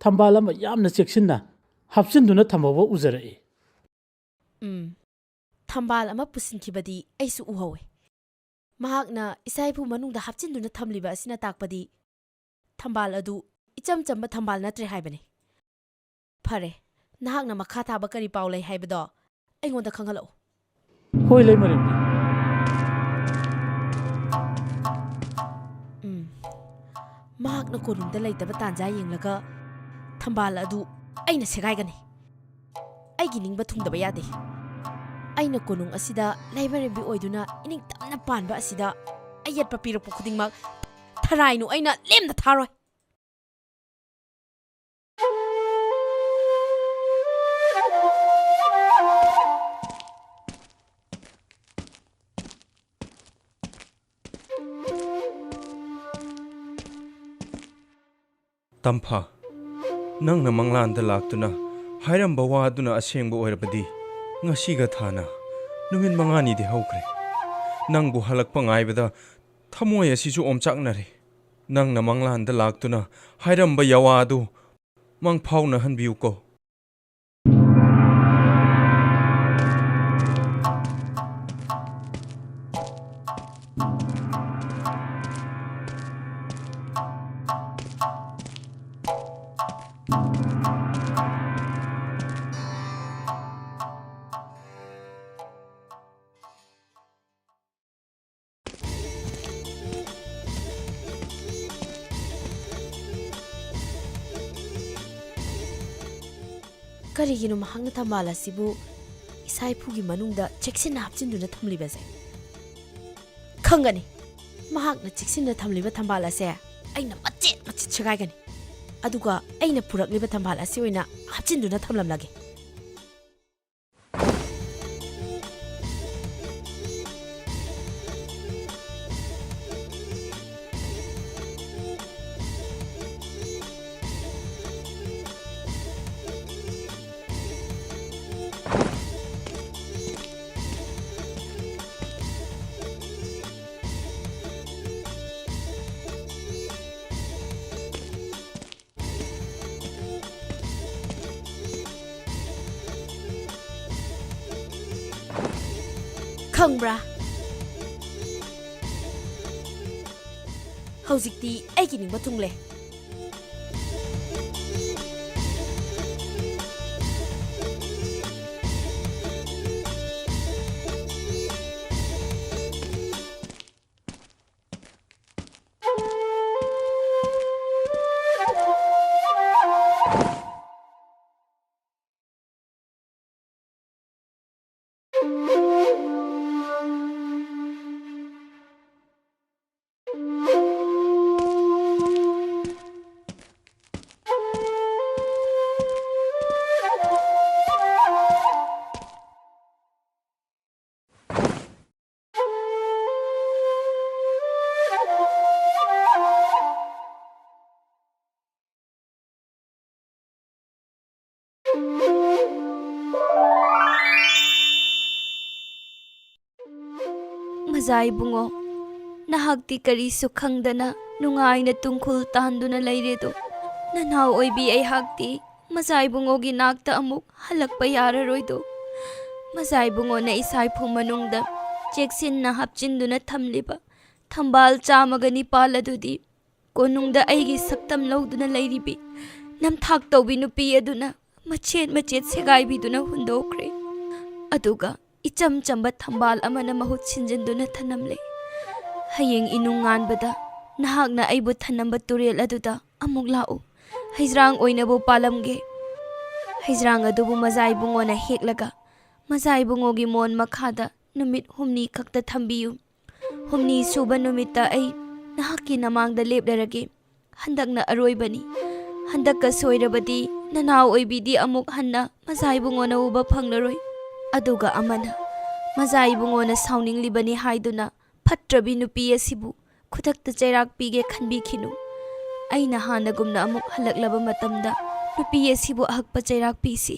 ꯊꯝꯕꯥꯜ ꯑꯃ ꯌꯥꯝꯅ ꯆꯦꯛꯁꯤꯟꯅ ꯍꯥꯞꯆꯤꯟꯗꯨꯅ ꯊꯝꯍꯧꯕ ꯎꯖꯔꯛꯏ ꯊꯝꯕꯥꯜ ꯑꯃ ꯄꯨꯁꯤꯟꯈꯤꯕꯗꯤ ꯑꯩꯁꯨ ꯎꯍꯧꯋꯦ ꯃꯍꯥꯛꯅ ꯏꯁꯥ ꯏꯐꯨ ꯃꯅꯨꯡꯗ ꯍꯥꯞꯆꯤꯟꯗꯨꯅ ꯊꯝꯂꯤꯕ ꯑꯁꯤꯅ ꯇꯥꯛꯄꯗꯤ ꯊꯝꯕꯥꯜ ꯑꯗꯨ ꯏꯆꯝ ꯆꯝꯕ ꯊꯝꯕꯥꯜ ꯅꯠꯇ꯭ꯔꯦ ꯍꯥꯏꯕꯅꯤ ꯐꯔꯦ ꯅꯍꯥꯛꯅ ꯃꯈꯥ ꯇꯥꯕ ꯀꯔꯤ ꯄꯥꯎ ꯂꯩ ꯍꯥꯏꯕꯗꯣ ꯑꯩꯉꯣꯟꯗ ꯈꯪꯍꯜꯂꯛꯎ ꯍꯣꯏ ꯂꯩꯃꯔꯦꯝꯕꯤ ꯃꯍꯥꯛꯅ ꯀꯣꯅꯨꯡꯗ ꯂꯩꯇꯕ ꯇꯥꯟꯖꯥ ꯌꯦꯡꯂꯒ ꯊꯝꯕꯥꯜ ꯑꯗꯨ ꯑꯩꯅ ꯁꯦꯒꯥꯏꯒꯅꯤ ꯑꯩꯒꯤ ꯅꯤꯡꯕ ꯊꯨꯡꯗꯕ ꯌꯥꯗꯦ ꯑꯩꯅ ꯀꯣꯅꯨꯡ ꯑꯁꯤꯗ ꯂꯩꯃꯔꯦꯝꯕꯤ ꯑꯣꯏꯗꯨꯅ ꯏꯅꯤꯡꯇꯝꯅ ꯄꯥꯟꯕ ꯑꯁꯤꯗ ꯑꯌꯦꯠꯄ ꯄꯤꯔꯛꯄ ꯈꯨꯗꯤꯡꯃꯛ ꯊꯔꯥꯏꯅꯨ ꯑꯩꯅ ꯂꯦꯝꯅ ꯊꯥꯔꯣꯏ ꯇꯝꯐꯥ ꯅꯪꯅ ꯃꯪꯂꯥꯟꯗ ꯂꯥꯛꯇꯨꯅ ꯍꯥꯏꯔꯝꯕ ꯋꯥ ꯑꯗꯨꯅ ꯑꯁꯦꯡꯕ ꯑꯣꯏꯔꯕꯗꯤ ꯉꯁꯤꯒ ꯊꯥꯅ ꯅꯨꯃꯤꯠ 5ꯅꯤꯗꯤ ꯍꯧꯈ꯭ꯔꯦ ꯅꯪꯕꯨ ꯍꯜꯂꯛꯄ ꯉꯥꯏꯕꯗ ꯊꯃꯣꯏ ꯑꯁꯤꯁꯨ ꯑꯣꯝꯆꯥꯛꯅꯔꯦ ꯅꯪꯅ ꯃꯪꯂꯥꯟꯗ ꯂꯥꯛꯇꯨꯅ ꯍꯥꯏꯔꯝꯕ ꯌꯥꯋꯥ ꯑꯗꯨ ꯃꯪꯐꯥꯎꯅꯍꯟꯕꯤꯌꯨꯀꯣ ꯀꯔꯤꯒꯤꯅꯣ ꯃꯍꯥꯛꯅ ꯊꯝꯕꯥꯜ ꯑꯁꯤꯕꯨ ꯏꯁꯥ ꯏꯐꯨꯒꯤ ꯃꯅꯨꯡꯗ ꯆꯦꯛꯁꯤꯟꯅ ꯍꯥꯞꯆꯤꯟꯗꯨꯅ ꯊꯝꯂꯤꯕꯁꯦ ꯈꯪꯒꯅꯤ ꯃꯍꯥꯛꯅ ꯆꯦꯛꯁꯤꯟꯅ ꯊꯝꯂꯤꯕ ꯊꯝꯕꯥꯜ ꯑꯁꯦ ꯑꯩꯅ ꯃꯆꯦꯠ ꯃꯆꯦꯠ ꯁꯦꯒꯥꯏꯒꯅꯤ ꯑꯗꯨꯒ ꯑꯩꯅ ꯄꯨꯔꯛꯂꯤꯕ ꯊꯝꯕꯥꯜ ꯑꯁꯤ ꯑꯣꯏꯅ ꯍꯥꯞꯆꯤꯟꯗꯨꯅ ꯊꯝꯂꯝꯂꯒꯦ ꯈꯪꯕ꯭ꯔꯥ ꯍꯧꯖꯤꯛꯇꯤ ꯑꯩꯒꯤ ꯅꯤꯡꯕ ꯊꯨꯡꯂꯦ ꯃꯖꯥ ꯏꯕꯨꯡꯉꯣ ꯅꯍꯥꯛꯇꯤ ꯀꯔꯤꯁꯨ ꯈꯪꯗꯅ ꯅꯨꯡꯉꯥꯏꯅ ꯇꯨꯡꯈꯨꯜ ꯇꯥꯟꯗꯨꯅ ꯂꯩꯔꯦꯗꯣ ꯅꯅꯥꯎ ꯑꯣꯏꯕꯤ ꯑꯩꯍꯥꯛꯇꯤ ꯃꯖꯥ ꯏꯕꯨꯡꯉꯣꯒꯤ ꯅꯥꯛꯇ ꯑꯃꯨꯛ ꯍꯜꯂꯛꯄ ꯌꯥꯔꯔꯣꯏꯗꯣ ꯃꯖꯥ ꯏꯕꯨꯡꯉꯣꯅ ꯏꯁꯥꯏꯐꯨ ꯃꯅꯨꯡꯗ ꯆꯦꯛꯁꯤꯟꯅ ꯍꯥꯞꯆꯤꯟꯗꯨꯅ ꯊꯝꯂꯤꯕ ꯊꯝꯕꯥꯜ 104 ꯑꯗꯨꯗꯤ ꯀꯣꯅꯨꯡꯗ ꯑꯩꯒꯤ ꯁꯛꯇꯝ ꯂꯧꯗꯨꯅ ꯂꯩꯔꯤꯕꯤ ꯅꯝꯊꯥꯛ ꯇꯧꯕꯤ ꯅꯨꯄꯤ ꯑꯗꯨꯅ ꯃꯆꯦꯠ ꯃꯆꯦꯠ ꯁꯦꯒꯥꯏꯕꯤꯗꯨꯅ ꯍꯨꯟꯗꯣꯛꯈ꯭ꯔꯦ ꯑꯗꯨꯒ ꯏꯆꯝ ꯆꯝꯕ ꯊꯝꯕꯥꯜ ꯑꯃꯅ ꯃꯍꯨꯠ ꯁꯤꯟꯖꯤꯟꯗꯨꯅ ꯊꯅꯝꯂꯦ ꯍꯌꯦꯡ ꯏꯅꯨꯡ ꯉꯥꯟꯕꯗ ꯅꯍꯥꯛꯅ ꯑꯩꯕꯨ ꯊꯅꯝꯕ ꯇꯨꯔꯦꯜ ꯑꯗꯨꯗ ꯑꯃꯨꯛ ꯂꯥꯛꯎ ꯍꯩꯖ꯭ꯔꯥꯡ ꯑꯣꯏꯅꯕꯨ ꯄꯥꯜꯂꯝꯒꯦ ꯍꯩꯖ꯭ꯔꯥꯡ ꯑꯗꯨꯕꯨ ꯃꯖꯥ ꯏꯕꯨꯡꯉꯣꯅ ꯍꯦꯛꯂꯒ ꯃꯖꯥ ꯏꯕꯨꯡꯉꯣꯒꯤ ꯃꯣꯟ ꯃꯈꯥꯗ ꯅꯨꯃꯤꯠ 6 ꯈꯛꯇ ꯊꯝꯕꯤꯌꯨ 6 ꯁꯨꯕ ꯅꯨꯃꯤꯠꯇ ꯑꯩ ꯅꯍꯥꯛꯀꯤ ꯅꯃꯥꯡꯗ ꯂꯦꯞꯂꯔꯒꯦ ꯍꯟꯗꯛꯅ ꯑꯔꯣꯏꯕꯅꯤ ꯍꯟꯗꯛꯀ ꯁꯣꯏꯔꯕꯗꯤ ꯅꯅꯥꯎ ꯑꯣꯏꯕꯤꯗꯤ ꯑꯃꯨꯛ ꯍꯟꯅ ꯃꯖꯥ ꯏꯕꯨꯡꯉꯣꯅ ꯎꯕ ꯐꯪꯂꯔꯣꯏ ꯑꯗꯨꯒ ꯑꯃꯅ ꯃꯖꯥ ꯏꯕꯨꯡꯉꯣꯅ ꯁꯥꯎꯅꯤꯡꯂꯤꯕꯅꯤ ꯍꯥꯏꯗꯨꯅ ꯐꯠꯇ꯭ꯔꯕꯤ ꯅꯨꯄꯤ ꯑꯁꯤꯕꯨ ꯈꯨꯗꯛꯇ ꯆꯩꯔꯥꯛ ꯄꯤꯒꯦ ꯈꯟꯕꯤꯈꯤꯅꯨ ꯑꯩꯅ ꯍꯥꯟꯅꯒꯨꯝꯅ ꯑꯃꯨꯛ ꯍꯜꯂꯛꯂꯕ ꯃꯇꯝꯗ ꯅꯨꯄꯤ ꯑꯁꯤꯕꯨ ꯑꯍꯛꯄ ꯆꯩꯔꯥꯛ ꯄꯤꯁꯤ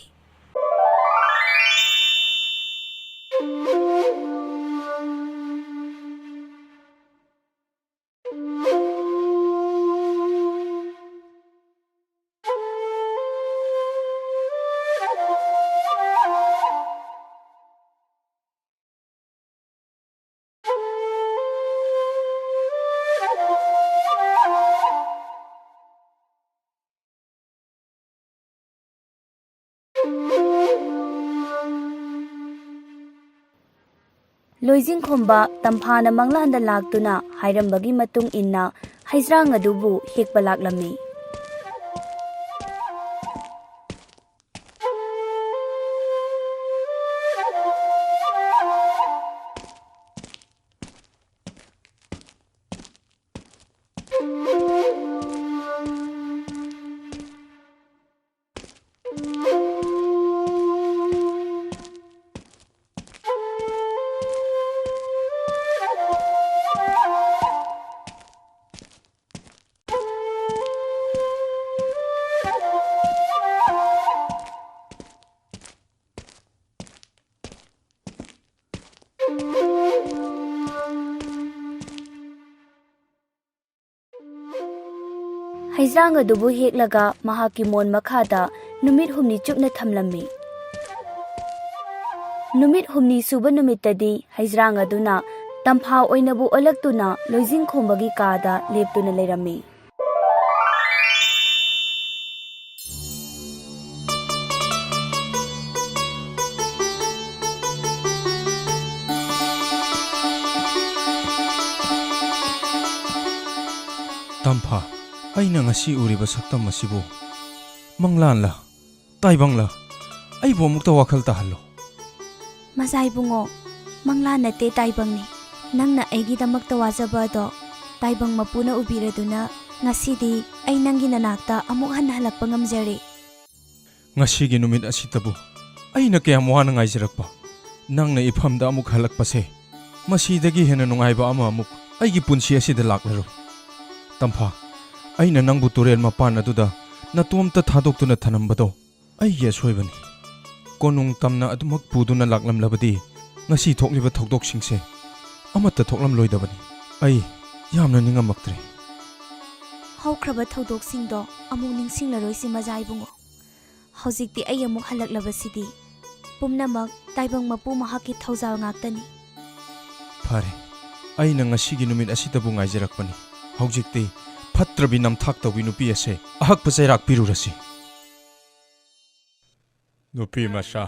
ꯂꯣꯏꯖꯤꯡꯈꯣꯝꯕ ꯇꯝꯐꯥꯅ ꯃꯪꯂꯥꯟꯗ ꯂꯥꯛꯇꯨꯅ ꯍꯥꯏꯔꯝꯕꯒꯤ ꯃꯇꯨꯡ ꯏꯟꯅ ꯍꯩꯖ꯭ꯔꯥꯡ ꯑꯗꯨꯕꯨ ꯍꯦꯛꯄ ꯂꯥꯛꯂꯝꯃꯤ ꯍꯩꯖ꯭ꯔꯥꯡ ꯑꯗꯨꯕꯨ ꯍꯦꯛꯂꯒ ꯃꯍꯥꯛꯀꯤ ꯃꯣꯟ ꯃꯈꯥꯗ ꯅꯨꯃꯤꯠ 6 ꯆꯨꯞꯅ ꯊꯝꯂꯝꯃꯤ ꯅꯨꯃꯤꯠ 6 ꯁꯨꯕ ꯅꯨꯃꯤꯠꯇꯗꯤ ꯍꯩꯖ꯭ꯔꯥꯡ ꯑꯗꯨꯅ ꯇꯝꯐꯥ ꯑꯣꯏꯅꯕꯨ ꯑꯣꯜꯂꯛꯇꯨꯅ ꯂꯣꯏꯖꯤꯡꯈꯣꯝꯕꯒꯤ ꯀꯥꯗ ꯂꯦꯞꯇꯨꯅ ꯂꯩꯔꯝꯃꯤ ꯇꯝꯐꯥ ꯑꯩꯅ ꯉꯁꯤ ꯎꯔꯤꯕ ꯁꯛꯇꯝ ꯑꯁꯤꯕꯨ ꯃꯪꯂꯥꯟꯂ ꯇꯥꯏꯕꯪꯂ ꯑꯩꯕꯨ ꯑꯃꯨꯛꯇ ꯋꯥꯈꯜ ꯇꯥꯍꯜꯂꯣ ꯃꯖꯥ ꯏꯕꯨꯡꯉꯣ ꯃꯪꯂꯥꯟ ꯅꯠꯇꯦ ꯇꯥꯏꯕꯪꯅꯤ ꯅꯪꯅ ꯑꯩꯒꯤꯗꯃꯛꯇ ꯋꯥꯖꯕ ꯑꯗꯣ ꯇꯥꯏꯕꯪ ꯃꯄꯨꯅ ꯎꯕꯤꯔꯗꯨꯅ ꯉꯁꯤꯗꯤ ꯑꯩ ꯅꯪꯒꯤ ꯅꯅꯥꯛꯇ ꯑꯃꯨꯛ ꯍꯟꯅ ꯍꯜꯂꯛꯄ ꯉꯝꯖꯔꯦ ꯉꯁꯤꯒꯤ ꯅꯨꯃꯤꯠ ꯑꯁꯤꯇꯕꯨ ꯑꯩꯅ ꯀꯌꯥꯝ ꯋꯥꯅ ꯉꯥꯏꯖꯔꯛꯄ ꯅꯪꯅ ꯏꯐꯝꯗ ꯑꯃꯨꯛ ꯍꯜꯂꯛꯄꯁꯦ ꯃꯁꯤꯗꯒꯤ ꯍꯦꯟꯅ ꯅꯨꯡꯉꯥꯏꯕ ꯑꯃ ꯑꯃꯨꯛ ꯑꯩꯒꯤ ꯄꯨꯟꯁꯤ ꯑꯁꯤꯗ ꯂꯥꯛꯂꯔꯣꯏ ꯇꯝꯐꯥ ꯑꯩꯅ ꯅꯪꯕꯨ ꯇꯨꯔꯦꯜ ꯃꯄꯥꯟ ꯑꯗꯨꯗ ꯅꯇꯣꯝꯇ ꯊꯥꯗꯣꯛꯇꯨꯅ ꯊꯅꯝꯕꯗꯣ ꯑꯩꯒꯤ ꯑꯁꯣꯏꯕꯅꯤ ꯀꯣꯅꯨꯡ ꯇꯝꯅ ꯑꯗꯨꯃꯛ ꯄꯨꯗꯨꯅ ꯂꯥꯛꯂꯝꯂꯕꯗꯤ ꯉꯁꯤ ꯊꯣꯛꯂꯤꯕ ꯊꯧꯗꯣꯛꯁꯤꯡꯁꯦ ꯑꯃꯠꯇ ꯊꯣꯛꯂꯝꯂꯣꯏꯗꯕꯅꯤ ꯑꯩ ꯌꯥꯝꯅ ꯅꯤꯡꯉꯝꯃꯛꯇ꯭ꯔꯦ ꯍꯧꯈ꯭ꯔꯕ ꯊꯧꯗꯣꯛꯁꯤꯡꯗꯣ ꯑꯃꯨꯛ ꯅꯤꯡꯁꯤꯡꯂꯔꯣꯏꯁꯤ ꯃꯖꯥ ꯏꯕꯨꯡꯉꯣ ꯍꯧꯖꯤꯛꯇꯤ ꯑꯩ ꯑꯃꯨꯛ ꯍꯜꯂꯛꯂꯕꯁꯤꯗꯤ ꯄꯨꯝꯅꯃꯛ ꯇꯥꯏꯕꯪ ꯃꯄꯨ ꯃꯍꯥꯛꯀꯤ ꯊꯧꯖꯥꯜ ꯉꯥꯛꯇꯅꯤ ꯐꯔꯦ ꯑꯩꯅ ꯉꯁꯤꯒꯤ ꯅꯨꯃꯤꯠ ꯑꯁꯤꯗꯕꯨ ꯉꯥꯏꯖꯔꯛꯄꯅꯤ ꯍꯧꯖꯤꯛꯇꯤ ꯐꯠꯇ꯭ꯔꯕꯤ ꯅꯝꯊꯥꯛ ꯇꯧꯕꯤ ꯅꯨꯄꯤ ꯑꯁꯦ ꯑꯍꯛꯄ ꯆꯩꯔꯥꯛ ꯄꯤꯔꯨꯔꯁꯤ ꯅꯨꯄꯤ ꯃꯆꯥ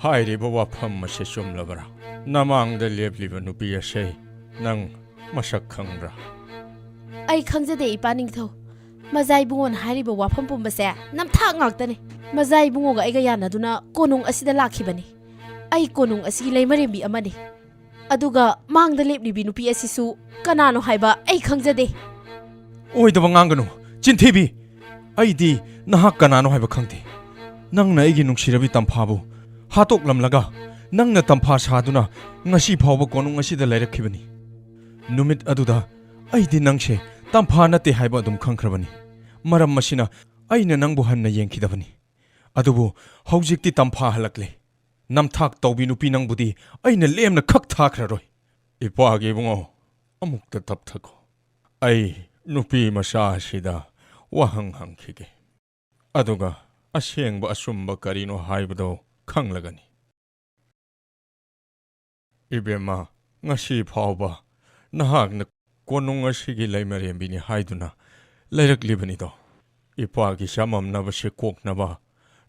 ꯍꯥꯏꯔꯤꯕ ꯋꯥꯐꯝ ꯑꯁꯤ ꯆꯨꯝꯂꯕ꯭ꯔꯥ ꯅꯃꯥꯡꯗ ꯂꯦꯞꯂꯤꯕ ꯅꯨꯄꯤ ꯑꯁꯦ ꯅꯪ ꯃꯁꯛ ꯈꯪꯕ꯭ꯔꯥ ꯑꯩ ꯈꯪꯖꯗꯦ ꯏꯄꯥ ꯅꯤꯡꯊꯧ ꯃꯖꯥ ꯏꯕꯨꯡꯉꯣꯅ ꯍꯥꯏꯔꯤꯕ ꯋꯥꯐꯝ ꯄꯨꯝꯕꯁꯦ ꯅꯝꯊꯥꯛ ꯉꯥꯛꯇꯅꯤ ꯃꯖꯥ ꯏꯕꯨꯡꯉꯣꯒ ꯑꯩꯒ ꯌꯥꯅꯗꯨꯅ ꯀꯣꯅꯨꯡ ꯑꯁꯤꯗ ꯂꯥꯛꯈꯤꯕꯅꯤ ꯑꯩ ꯀꯣꯅꯨꯡ ꯑꯁꯤꯒꯤ ꯂꯩꯃꯔꯦꯝꯕꯤ ꯑꯃꯅꯤ ꯑꯗꯨꯒ ꯃꯥꯡꯗ ꯂꯦꯞꯂꯤꯕꯤ ꯅꯨꯄꯤ ꯑꯁꯤꯁꯨ ꯀꯅꯥꯅꯣ ꯍꯥꯏꯕ ꯑꯩ ꯈꯪꯖꯗꯦ ꯑꯣꯏꯗꯕ ꯉꯥꯡꯒꯅꯨ ꯆꯤꯟꯊꯤꯕꯤ ꯑꯩꯗꯤ ꯅꯍꯥꯛ ꯀꯅꯥꯅꯣ ꯍꯥꯏꯕ ꯈꯪꯗꯦ ꯅꯪꯅ ꯑꯩꯒꯤ ꯅꯨꯡꯁꯤꯔꯕꯤ ꯇꯝꯐꯥꯕꯨ ꯍꯥꯠꯇꯣꯛꯂꯝꯂꯒ ꯅꯪꯅ ꯇꯝꯐꯥ ꯁꯥꯗꯨꯅ ꯉꯁꯤ ꯐꯥꯎꯕ ꯀꯣꯅꯨꯡ ꯑꯁꯤꯗ ꯂꯩꯔꯛꯈꯤꯕꯅꯤ ꯅꯨꯃꯤꯠ ꯑꯗꯨꯗ ꯑꯩꯗꯤ ꯅꯪꯁꯦ ꯇꯝꯐꯥ ꯅꯠꯇꯦ ꯍꯥꯏꯕ ꯑꯗꯨꯝ ꯈꯪꯈ꯭ꯔꯕꯅꯤ ꯃꯔꯝ ꯑꯁꯤꯅ ꯑꯩꯅ ꯅꯪꯕꯨ ꯍꯟꯅ ꯌꯦꯡꯈꯤꯗꯕꯅꯤ ꯑꯗꯨꯕꯨ ꯍꯧꯖꯤꯛꯇꯤ ꯇꯝꯐꯥ ꯍꯜꯂꯛꯂꯦ ꯅꯝꯊꯥꯛ ꯇꯧꯕꯤ ꯅꯨꯄꯤ ꯅꯪꯕꯨꯗꯤ ꯑꯩꯅ ꯂꯦꯝꯅ ꯈꯛ ꯊꯥꯈ꯭ꯔꯔꯣꯏ ꯏꯄꯥꯒꯤ ꯏꯕꯨꯡꯉꯣ ꯑꯃꯨꯛꯇ ꯇꯞꯊꯈꯣ ꯑꯩ ꯅꯨꯄꯤ ꯃꯆꯥ ꯑꯁꯤꯗ ꯋꯥꯍꯪ ꯍꯪꯈꯤꯒꯦ ꯑꯗꯨꯒ ꯑꯁꯦꯡꯕ ꯑꯆꯨꯝꯕ ꯀꯔꯤꯅꯣ ꯍꯥꯏꯕꯗꯣ ꯈꯪꯂꯒꯅꯤ ꯏꯕꯦꯝꯃ ꯉꯁꯤ ꯐꯥꯎꯕ ꯅꯍꯥꯛꯅ ꯀꯣꯅꯨꯡ ꯑꯁꯤꯒꯤ ꯂꯩꯃꯔꯦꯝꯕꯤꯅꯤ ꯍꯥꯏꯗꯨꯅ ꯂꯩꯔꯛꯂꯤꯕꯅꯤꯗꯣ ꯏꯄꯥꯒꯤ ꯆꯃꯝꯅꯕꯁꯦ ꯀꯣꯛꯅꯕ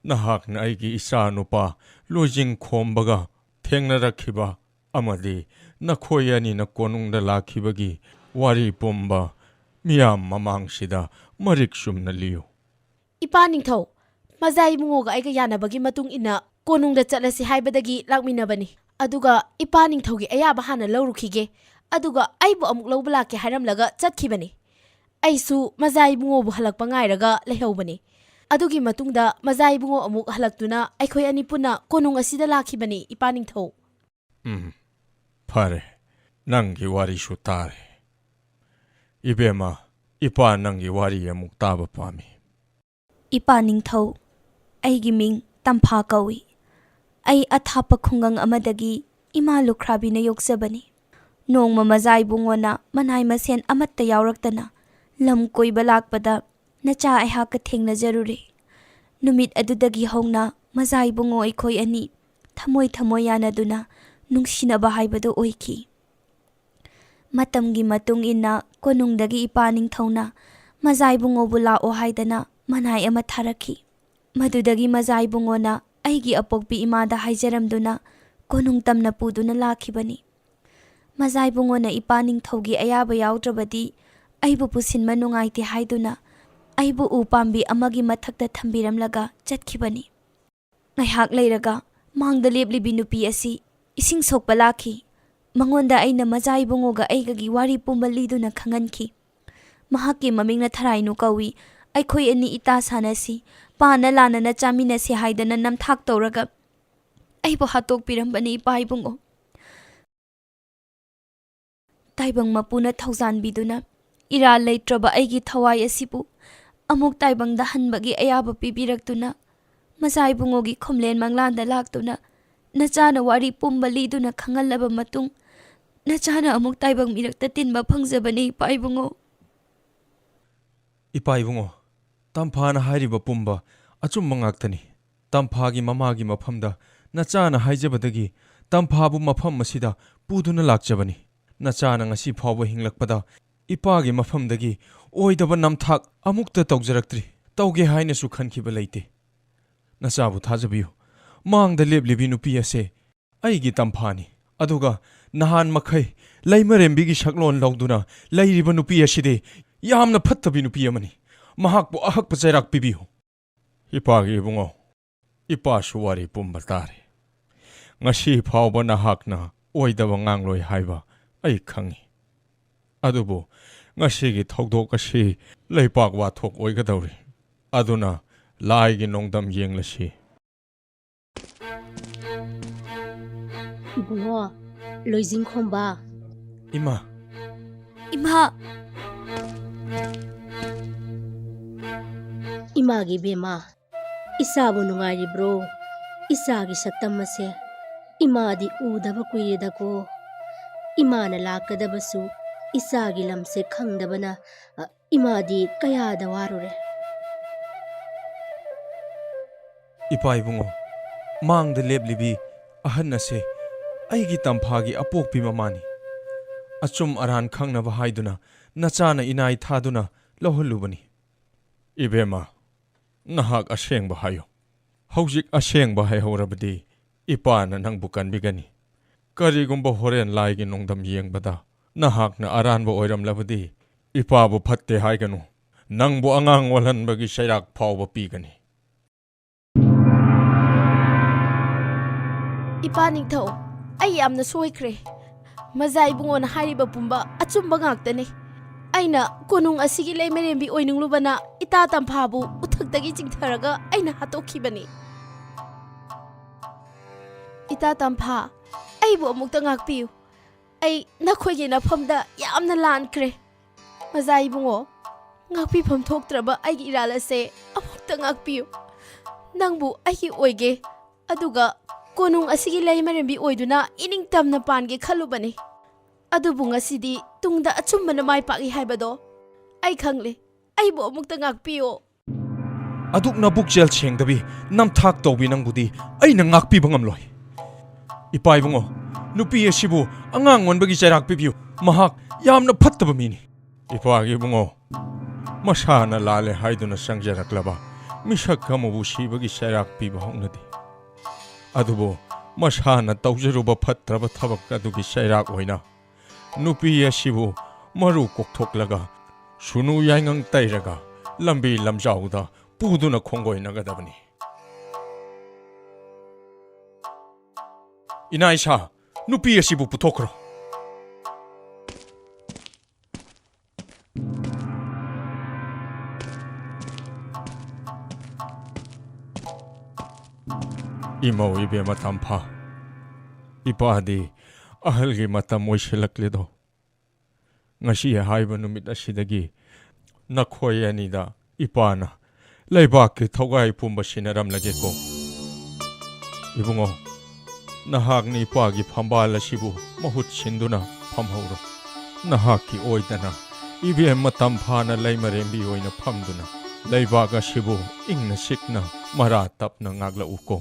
ꯅꯍꯥꯛꯅ ꯑꯩꯒꯤ ꯏꯆꯥ ꯅꯨꯄꯥ ꯂꯣꯏꯖꯤꯡ ꯈꯣꯝꯕꯒ ꯊꯦꯡꯅꯔꯛꯈꯤꯕ ꯑꯃꯗꯤ ꯅꯈꯣꯏ ꯑꯅꯤꯅ ꯀꯣꯅꯨꯡꯗ ꯂꯥꯛꯈꯤꯕꯒꯤ ꯋꯥꯔꯤ ꯄꯨꯝꯕ ꯃꯤꯌꯥꯝ ꯃꯃꯥꯡꯁꯤꯗ ꯃꯔꯤꯛ ꯆꯨꯝꯅ ꯂꯤꯌꯨ ꯏꯄꯥ ꯅꯤꯡꯊꯧ ꯃꯖꯥ ꯏꯕꯨꯡꯉꯣꯒ ꯑꯩꯒ ꯌꯥꯅꯕꯒꯤ ꯃꯇꯨꯡ ꯏꯟꯅ ꯀꯣꯅꯨꯡꯗ ꯆꯠꯂꯁꯤ ꯍꯥꯏꯕꯗꯒꯤ ꯂꯥꯛꯃꯤꯟꯅꯕꯅꯤ ꯑꯗꯨꯒ ꯏꯄꯥ ꯅꯤꯡꯊꯧꯒꯤ ꯑꯌꯥꯕ ꯍꯥꯟꯅ ꯂꯧꯔꯨꯈꯤꯒꯦ ꯑꯗꯨꯒ ꯑꯩꯕꯨ ꯑꯃꯨꯛ ꯂꯧꯕ ꯂꯥꯛꯀꯦ ꯍꯥꯏꯔꯝꯂꯒ ꯆꯠꯈꯤꯕꯅꯤ ꯑꯩꯁꯨ ꯃꯖꯥ ꯏꯕꯨꯡꯉꯣꯕꯨ ꯍꯜꯂꯛꯄ ꯉꯥꯏꯔꯒ ꯂꯩꯍꯧꯕꯅꯤ ꯑꯗꯨꯒꯤ ꯃꯇꯨꯡꯗ ꯃꯖꯥ ꯏꯕꯨꯡꯉꯣ ꯑꯃꯨꯛ ꯍꯜꯂꯛꯇꯨꯅ ꯑꯩꯈꯣꯏ ꯑꯅꯤ ꯄꯨꯟꯅ ꯀꯣꯅꯨꯡ ꯑꯁꯤꯗ ꯂꯥꯛꯈꯤꯕꯅꯤ ꯏꯄꯥ ꯅꯤꯡꯊꯧ ꯐꯔꯦ ꯅꯪꯒꯤ ꯋꯥꯔꯤꯁꯨ ꯇꯥꯔꯦ ꯏꯕꯦꯝꯃ ꯏꯄꯥ ꯅꯪꯒꯤ ꯋꯥꯔꯤ ꯑꯃꯨꯛ ꯇꯥꯕ ꯄꯥꯝꯃꯤ ꯏꯄꯥ ꯅꯤꯡꯊꯧ ꯑꯩꯒꯤ ꯃꯤꯡ ꯇꯝꯐꯥ ꯀꯧꯏ ꯑꯩ ꯑꯊꯥꯞꯄ ꯈꯨꯡꯒꯪ ꯑꯃꯗꯒꯤ ꯏꯃꯥ ꯂꯨꯈ꯭ꯔꯥꯕꯤꯅ ꯌꯣꯛꯆꯕꯅꯤ ꯅꯣꯡꯃ ꯃꯖꯥ ꯏꯕꯨꯡꯉꯣꯅ ꯃꯅꯥꯏ ꯃꯁꯦꯟ ꯑꯃꯠꯇ ꯌꯥꯎꯔꯛꯇꯅ ꯂꯝ ꯀꯣꯏꯕ ꯂꯥꯛꯄꯗ ꯅꯆꯥ ꯑꯩꯍꯥꯛꯀ ꯊꯦꯡꯅꯖꯔꯨꯔꯦ ꯅꯨꯃꯤꯠ ꯑꯗꯨꯗꯒꯤ ꯍꯧꯅ ꯃꯖꯥ ꯏꯕꯨꯡꯉꯣ ꯑꯩꯈꯣꯏ ꯑꯅꯤ ꯊꯃꯣꯏ ꯊꯃꯣꯏ ꯌꯥꯅꯗꯨꯅ ꯅꯨꯡꯁꯤꯅꯕ ꯍꯥꯏꯕꯗꯨ ꯑꯣꯏꯈꯤ ꯃꯇꯝꯒꯤ ꯃꯇꯨꯡ ꯏꯟꯅ ꯀꯣꯅꯨꯡꯗꯒꯤ ꯏꯄꯥ ꯅꯤꯡꯊꯧꯅ ꯃꯖꯥ ꯏꯕꯨꯡꯉꯣꯕꯨ ꯂꯥꯛꯑꯣ ꯍꯥꯏꯗꯅ ꯃꯅꯥꯏ ꯑꯃ ꯊꯥꯔꯛꯈꯤ ꯃꯗꯨꯗꯒꯤ ꯃꯖꯥ ꯏꯕꯨꯡꯉꯣꯅ ꯑꯩꯒꯤ ꯑꯄꯣꯛꯄꯤ ꯏꯃꯥꯗ ꯍꯥꯏꯖꯔꯝꯗꯨꯅ ꯀꯣꯅꯨꯡ ꯇꯝꯅ ꯄꯨꯗꯨꯅ ꯂꯥꯛꯈꯤꯕꯅꯤ ꯃꯖꯥ ꯏꯕꯨꯡꯉꯣꯅ ꯏꯄꯥ ꯅꯤꯡꯊꯧꯒꯤ ꯑꯌꯥꯕ ꯌꯥꯎꯗ꯭ꯔꯕꯗꯤ ꯑꯩꯕꯨ ꯄꯨꯁꯤꯟꯕ ꯅꯨꯡꯉꯥꯏꯇꯦ ꯍꯥꯏꯗꯨꯅ ꯑꯩꯕꯨ ꯎ ꯄꯥꯝꯕꯤ ꯑꯃꯒꯤ ꯃꯊꯛꯇ ꯊꯝꯕꯤꯔꯝꯂꯒ ꯆꯠꯈꯤꯕꯅꯤ ꯉꯥꯏꯍꯥꯛ ꯂꯩꯔꯒ ꯃꯥꯡꯗ ꯂꯦꯞꯂꯤꯕꯤ ꯅꯨꯄꯤ ꯑꯁꯤ ꯏꯁꯤꯡ ꯁꯣꯛꯄ ꯂꯥꯛꯈꯤ ꯃꯉꯣꯟꯗ ꯑꯩꯅ ꯃꯖꯥ ꯏꯕꯨꯡꯉꯣꯒ ꯑꯩꯒꯒꯤ ꯋꯥꯔꯤ ꯄꯨꯝꯕ ꯂꯤꯗꯨꯅ ꯈꯪꯍꯟꯈꯤ ꯃꯍꯥꯛꯀꯤ ꯃꯃꯤꯡꯅ ꯊꯔꯥꯏꯅꯨ ꯀꯧꯏ ꯑꯩꯈꯣꯏ ꯑꯅꯤ ꯏꯇꯥ ꯁꯥꯟꯅꯁꯤ ꯄꯥꯅ ꯂꯥꯟꯅꯅ ꯆꯥꯃꯤꯟꯅꯁꯤ ꯍꯥꯏꯗꯅ ꯅꯝꯊꯥꯛ ꯇꯧꯔꯒ ꯑꯩꯕꯨ ꯍꯥꯠꯇꯣꯛꯄꯤꯔꯝꯕꯅꯤ ꯏꯄꯥ ꯏꯕꯨꯡꯉꯣ ꯇꯥꯏꯕꯪ ꯃꯄꯨꯅ ꯊꯧꯖꯥꯟꯕꯤꯗꯨꯅ ꯏꯔꯥꯜ ꯂꯩꯇ꯭ꯔꯕ ꯑꯩꯒꯤ ꯊꯋꯥꯏ ꯑꯁꯤꯕꯨ ꯑꯃꯨꯛ ꯇꯥꯏꯕꯪꯗ ꯍꯟꯕꯒꯤ ꯑꯌꯥꯕ ꯄꯤꯕꯤꯔꯛꯇꯨꯅ ꯃꯖꯥ ꯏꯕꯨꯡꯉꯣꯒꯤ ꯈꯨꯝꯂꯦꯟ ꯃꯪꯂꯥꯟꯗ ꯂꯥꯛꯇꯨꯅ ꯅꯆꯥꯅ ꯋꯥꯔꯤ ꯄꯨꯝꯕ ꯂꯤꯗꯨꯅ ꯈꯪꯍꯜꯂꯕ ꯃꯇꯨꯡ ꯅꯆꯥꯅ ꯑꯃꯨꯛ ꯇꯥꯏꯕꯪ ꯃꯤꯔꯛꯇ ꯇꯤꯟꯕ ꯐꯪꯖꯕꯅꯤ ꯏꯄꯥ ꯏꯕꯨꯡꯉꯣ ꯏꯄꯥ ꯏꯕꯨꯡꯉꯣ ꯇꯝꯐꯥꯅ ꯍꯥꯏꯔꯤꯕ ꯄꯨꯝꯕ ꯑꯆꯨꯝꯕ ꯉꯥꯛꯇꯅꯤ ꯇꯝꯐꯥꯒꯤ ꯃꯃꯥꯒꯤ ꯃꯐꯝꯗ ꯅꯆꯥꯅ ꯍꯥꯏꯖꯕꯗꯒꯤ ꯇꯝꯐꯥꯕꯨ ꯃꯐꯝ ꯑꯁꯤꯗ ꯄꯨꯗꯨꯅ ꯂꯥꯛꯆꯕꯅꯤ ꯅꯆꯥꯅ ꯉꯁꯤ ꯐꯥꯎꯕ ꯍꯤꯡꯂꯛꯄꯗ ꯏꯄꯥꯒꯤ ꯃꯐꯝꯗꯒꯤ ꯑꯣꯏꯗꯕ ꯅꯝꯊꯥꯛ ꯑꯃꯨꯛꯇ ꯇꯧꯖꯔꯛꯇ꯭ꯔꯤ ꯇꯧꯒꯦ ꯍꯥꯏꯅꯁꯨ ꯈꯟꯈꯤꯕ ꯂꯩꯇꯦ ꯅꯆꯥꯕꯨ ꯊꯥꯖꯕꯤꯌꯨ ꯃꯥꯡꯗ ꯂꯦꯞꯂꯤꯕꯤ ꯅꯨꯄꯤ ꯑꯁꯦ ꯑꯩꯒꯤ ꯇꯝꯐꯥꯅꯤ ꯑꯗꯨꯒ ꯅꯍꯥꯟ ꯃꯈꯩ ꯂꯩꯃꯔꯦꯝꯕꯤꯒꯤ ꯁꯛꯂꯣꯟ ꯂꯧꯗꯨꯅ ꯂꯩꯔꯤꯕ ꯅꯨꯄꯤ ꯑꯁꯤꯗꯤ ꯌꯥꯝꯅ ꯐꯠꯇꯕꯤ ꯅꯨꯄꯤ ꯑꯃꯅꯤ ꯃꯍꯥꯛꯄꯨ ꯑꯍꯛꯄ ꯆꯩꯔꯥꯛ ꯄꯤꯕꯤꯌꯨ ꯏꯄꯥꯒꯤ ꯏꯕꯨꯡꯉꯣ ꯏꯄꯥꯁꯨ ꯋꯥꯔꯤ ꯄꯨꯝꯕ ꯇꯥꯔꯦ ꯉꯁꯤ ꯐꯥꯎꯕ ꯅꯍꯥꯛꯅ ꯑꯣꯏꯗꯕ ꯉꯥꯡꯂꯣꯏ ꯍꯥꯏꯕ ꯑꯩ ꯈꯪꯏ ꯑꯗꯨꯕꯨ ꯉꯁꯤꯒꯤ ꯊꯧꯗꯣꯛ ꯑꯁꯤ ꯂꯩꯄꯥꯛ ꯋꯥꯊꯣꯛ ꯑꯣꯏꯒꯗꯧꯔꯤ ꯑꯗꯨꯅ ꯂꯥꯏꯒꯤ ꯅꯣꯡꯗꯝ ꯌꯦꯡꯂꯁꯤ ꯏꯕꯨꯡꯉꯣ ꯂꯣꯏꯖꯤꯡ ꯈꯣꯝꯕ ꯏꯃꯥ ꯏꯃꯥ ꯏꯃꯥꯒꯤ ꯕꯦꯃꯥ ꯏꯆꯥꯕꯨ ꯅꯨꯡꯉꯥꯏꯔꯤꯕ꯭ꯔꯣ ꯏꯆꯥꯒꯤ ꯁꯛꯇꯝ ꯑꯁꯦ ꯏꯃꯥꯗꯤ ꯎꯗꯕ ꯀꯨꯏꯔꯦꯗꯀꯣ ꯏꯃꯥꯅ ꯂꯥꯛꯀꯗꯕꯁꯨ ꯏꯆꯥꯒꯤ ꯂꯝꯁꯦ ꯈꯪꯗꯕꯅ ꯏꯃꯥꯗꯤ ꯀꯌꯥꯗ ꯋꯥꯔꯨꯔꯦ ꯏꯄꯥ ꯏꯕꯨꯡꯉꯣ ꯃꯥꯡꯗ ꯂꯦꯞꯂꯤꯕꯤ ꯑꯍꯟ ꯑꯁꯦ ꯑꯩꯒꯤ ꯇꯝꯐꯥꯒꯤ ꯑꯄꯣꯛꯄꯤ ꯃꯃꯥꯅꯤ achum aran khangnaba haiduna nachana inai thaduna lohallubani ibema nahak ashengba hayo hojik ashengba haihorabadi ipana nangbu kanbigani karigumba horen laigi nongdam yengbada nahakna aranba oiramlabadi ipabu phatte haiganu nangbu angang walhanbagi shairak phawba pigani Ipa ningthau ai yamna soikre mazai bungona hariba pumba achumba ngaktane aina konung asigi leimerembi oinunglubana ita tamphabu uthaktagi chingtharaga aina hatokhibani ita tampha aibu amukta ngakpiu ai nakhoigi nafamda yamna lankre mazai bungo ngakpi pham thoktraba aigi iralase amukta ngakpiu nangbu aigi oige aduga konung asigi leimerembi oiduna ining tamna pange khalubani adubu ngasidi tungda achumbana mai pagi haibado ai khangle aibu amukta ngakpiu aduk na bukjel chengdabi namthak tawbi nangbudi aina ngakpi bangamloi ipai bungo nupi asibu angang wanbagi chairak pipiu mahak yamna phattaba mini ipagi bungo masana lale haiduna sangjaraklaba misak kamubu sibagi chairak piba hongnadi adubo masana tawjaruba phattraba thabak adugi chairak oina nupi asibu maru kokthoklaga sunu yaingang tairaga lambi lamjauda puduna khongoinagadabani Inaisha, nupi asibu puthokro. Imo ibe matam pha. Ipadi ahalgi matam moishelakledo. Ngasi haiba numit asidagi nakhoi anida ipana leibak ki thogai pumba sinaram lage ko. Ibungo nahak ni pagi phambal asibu mahut sinduna phamhauro nahak ki oidana ibem matam phana leimarembi oina phamduna leibak asibu ingna sikna mara tapna ngagla uko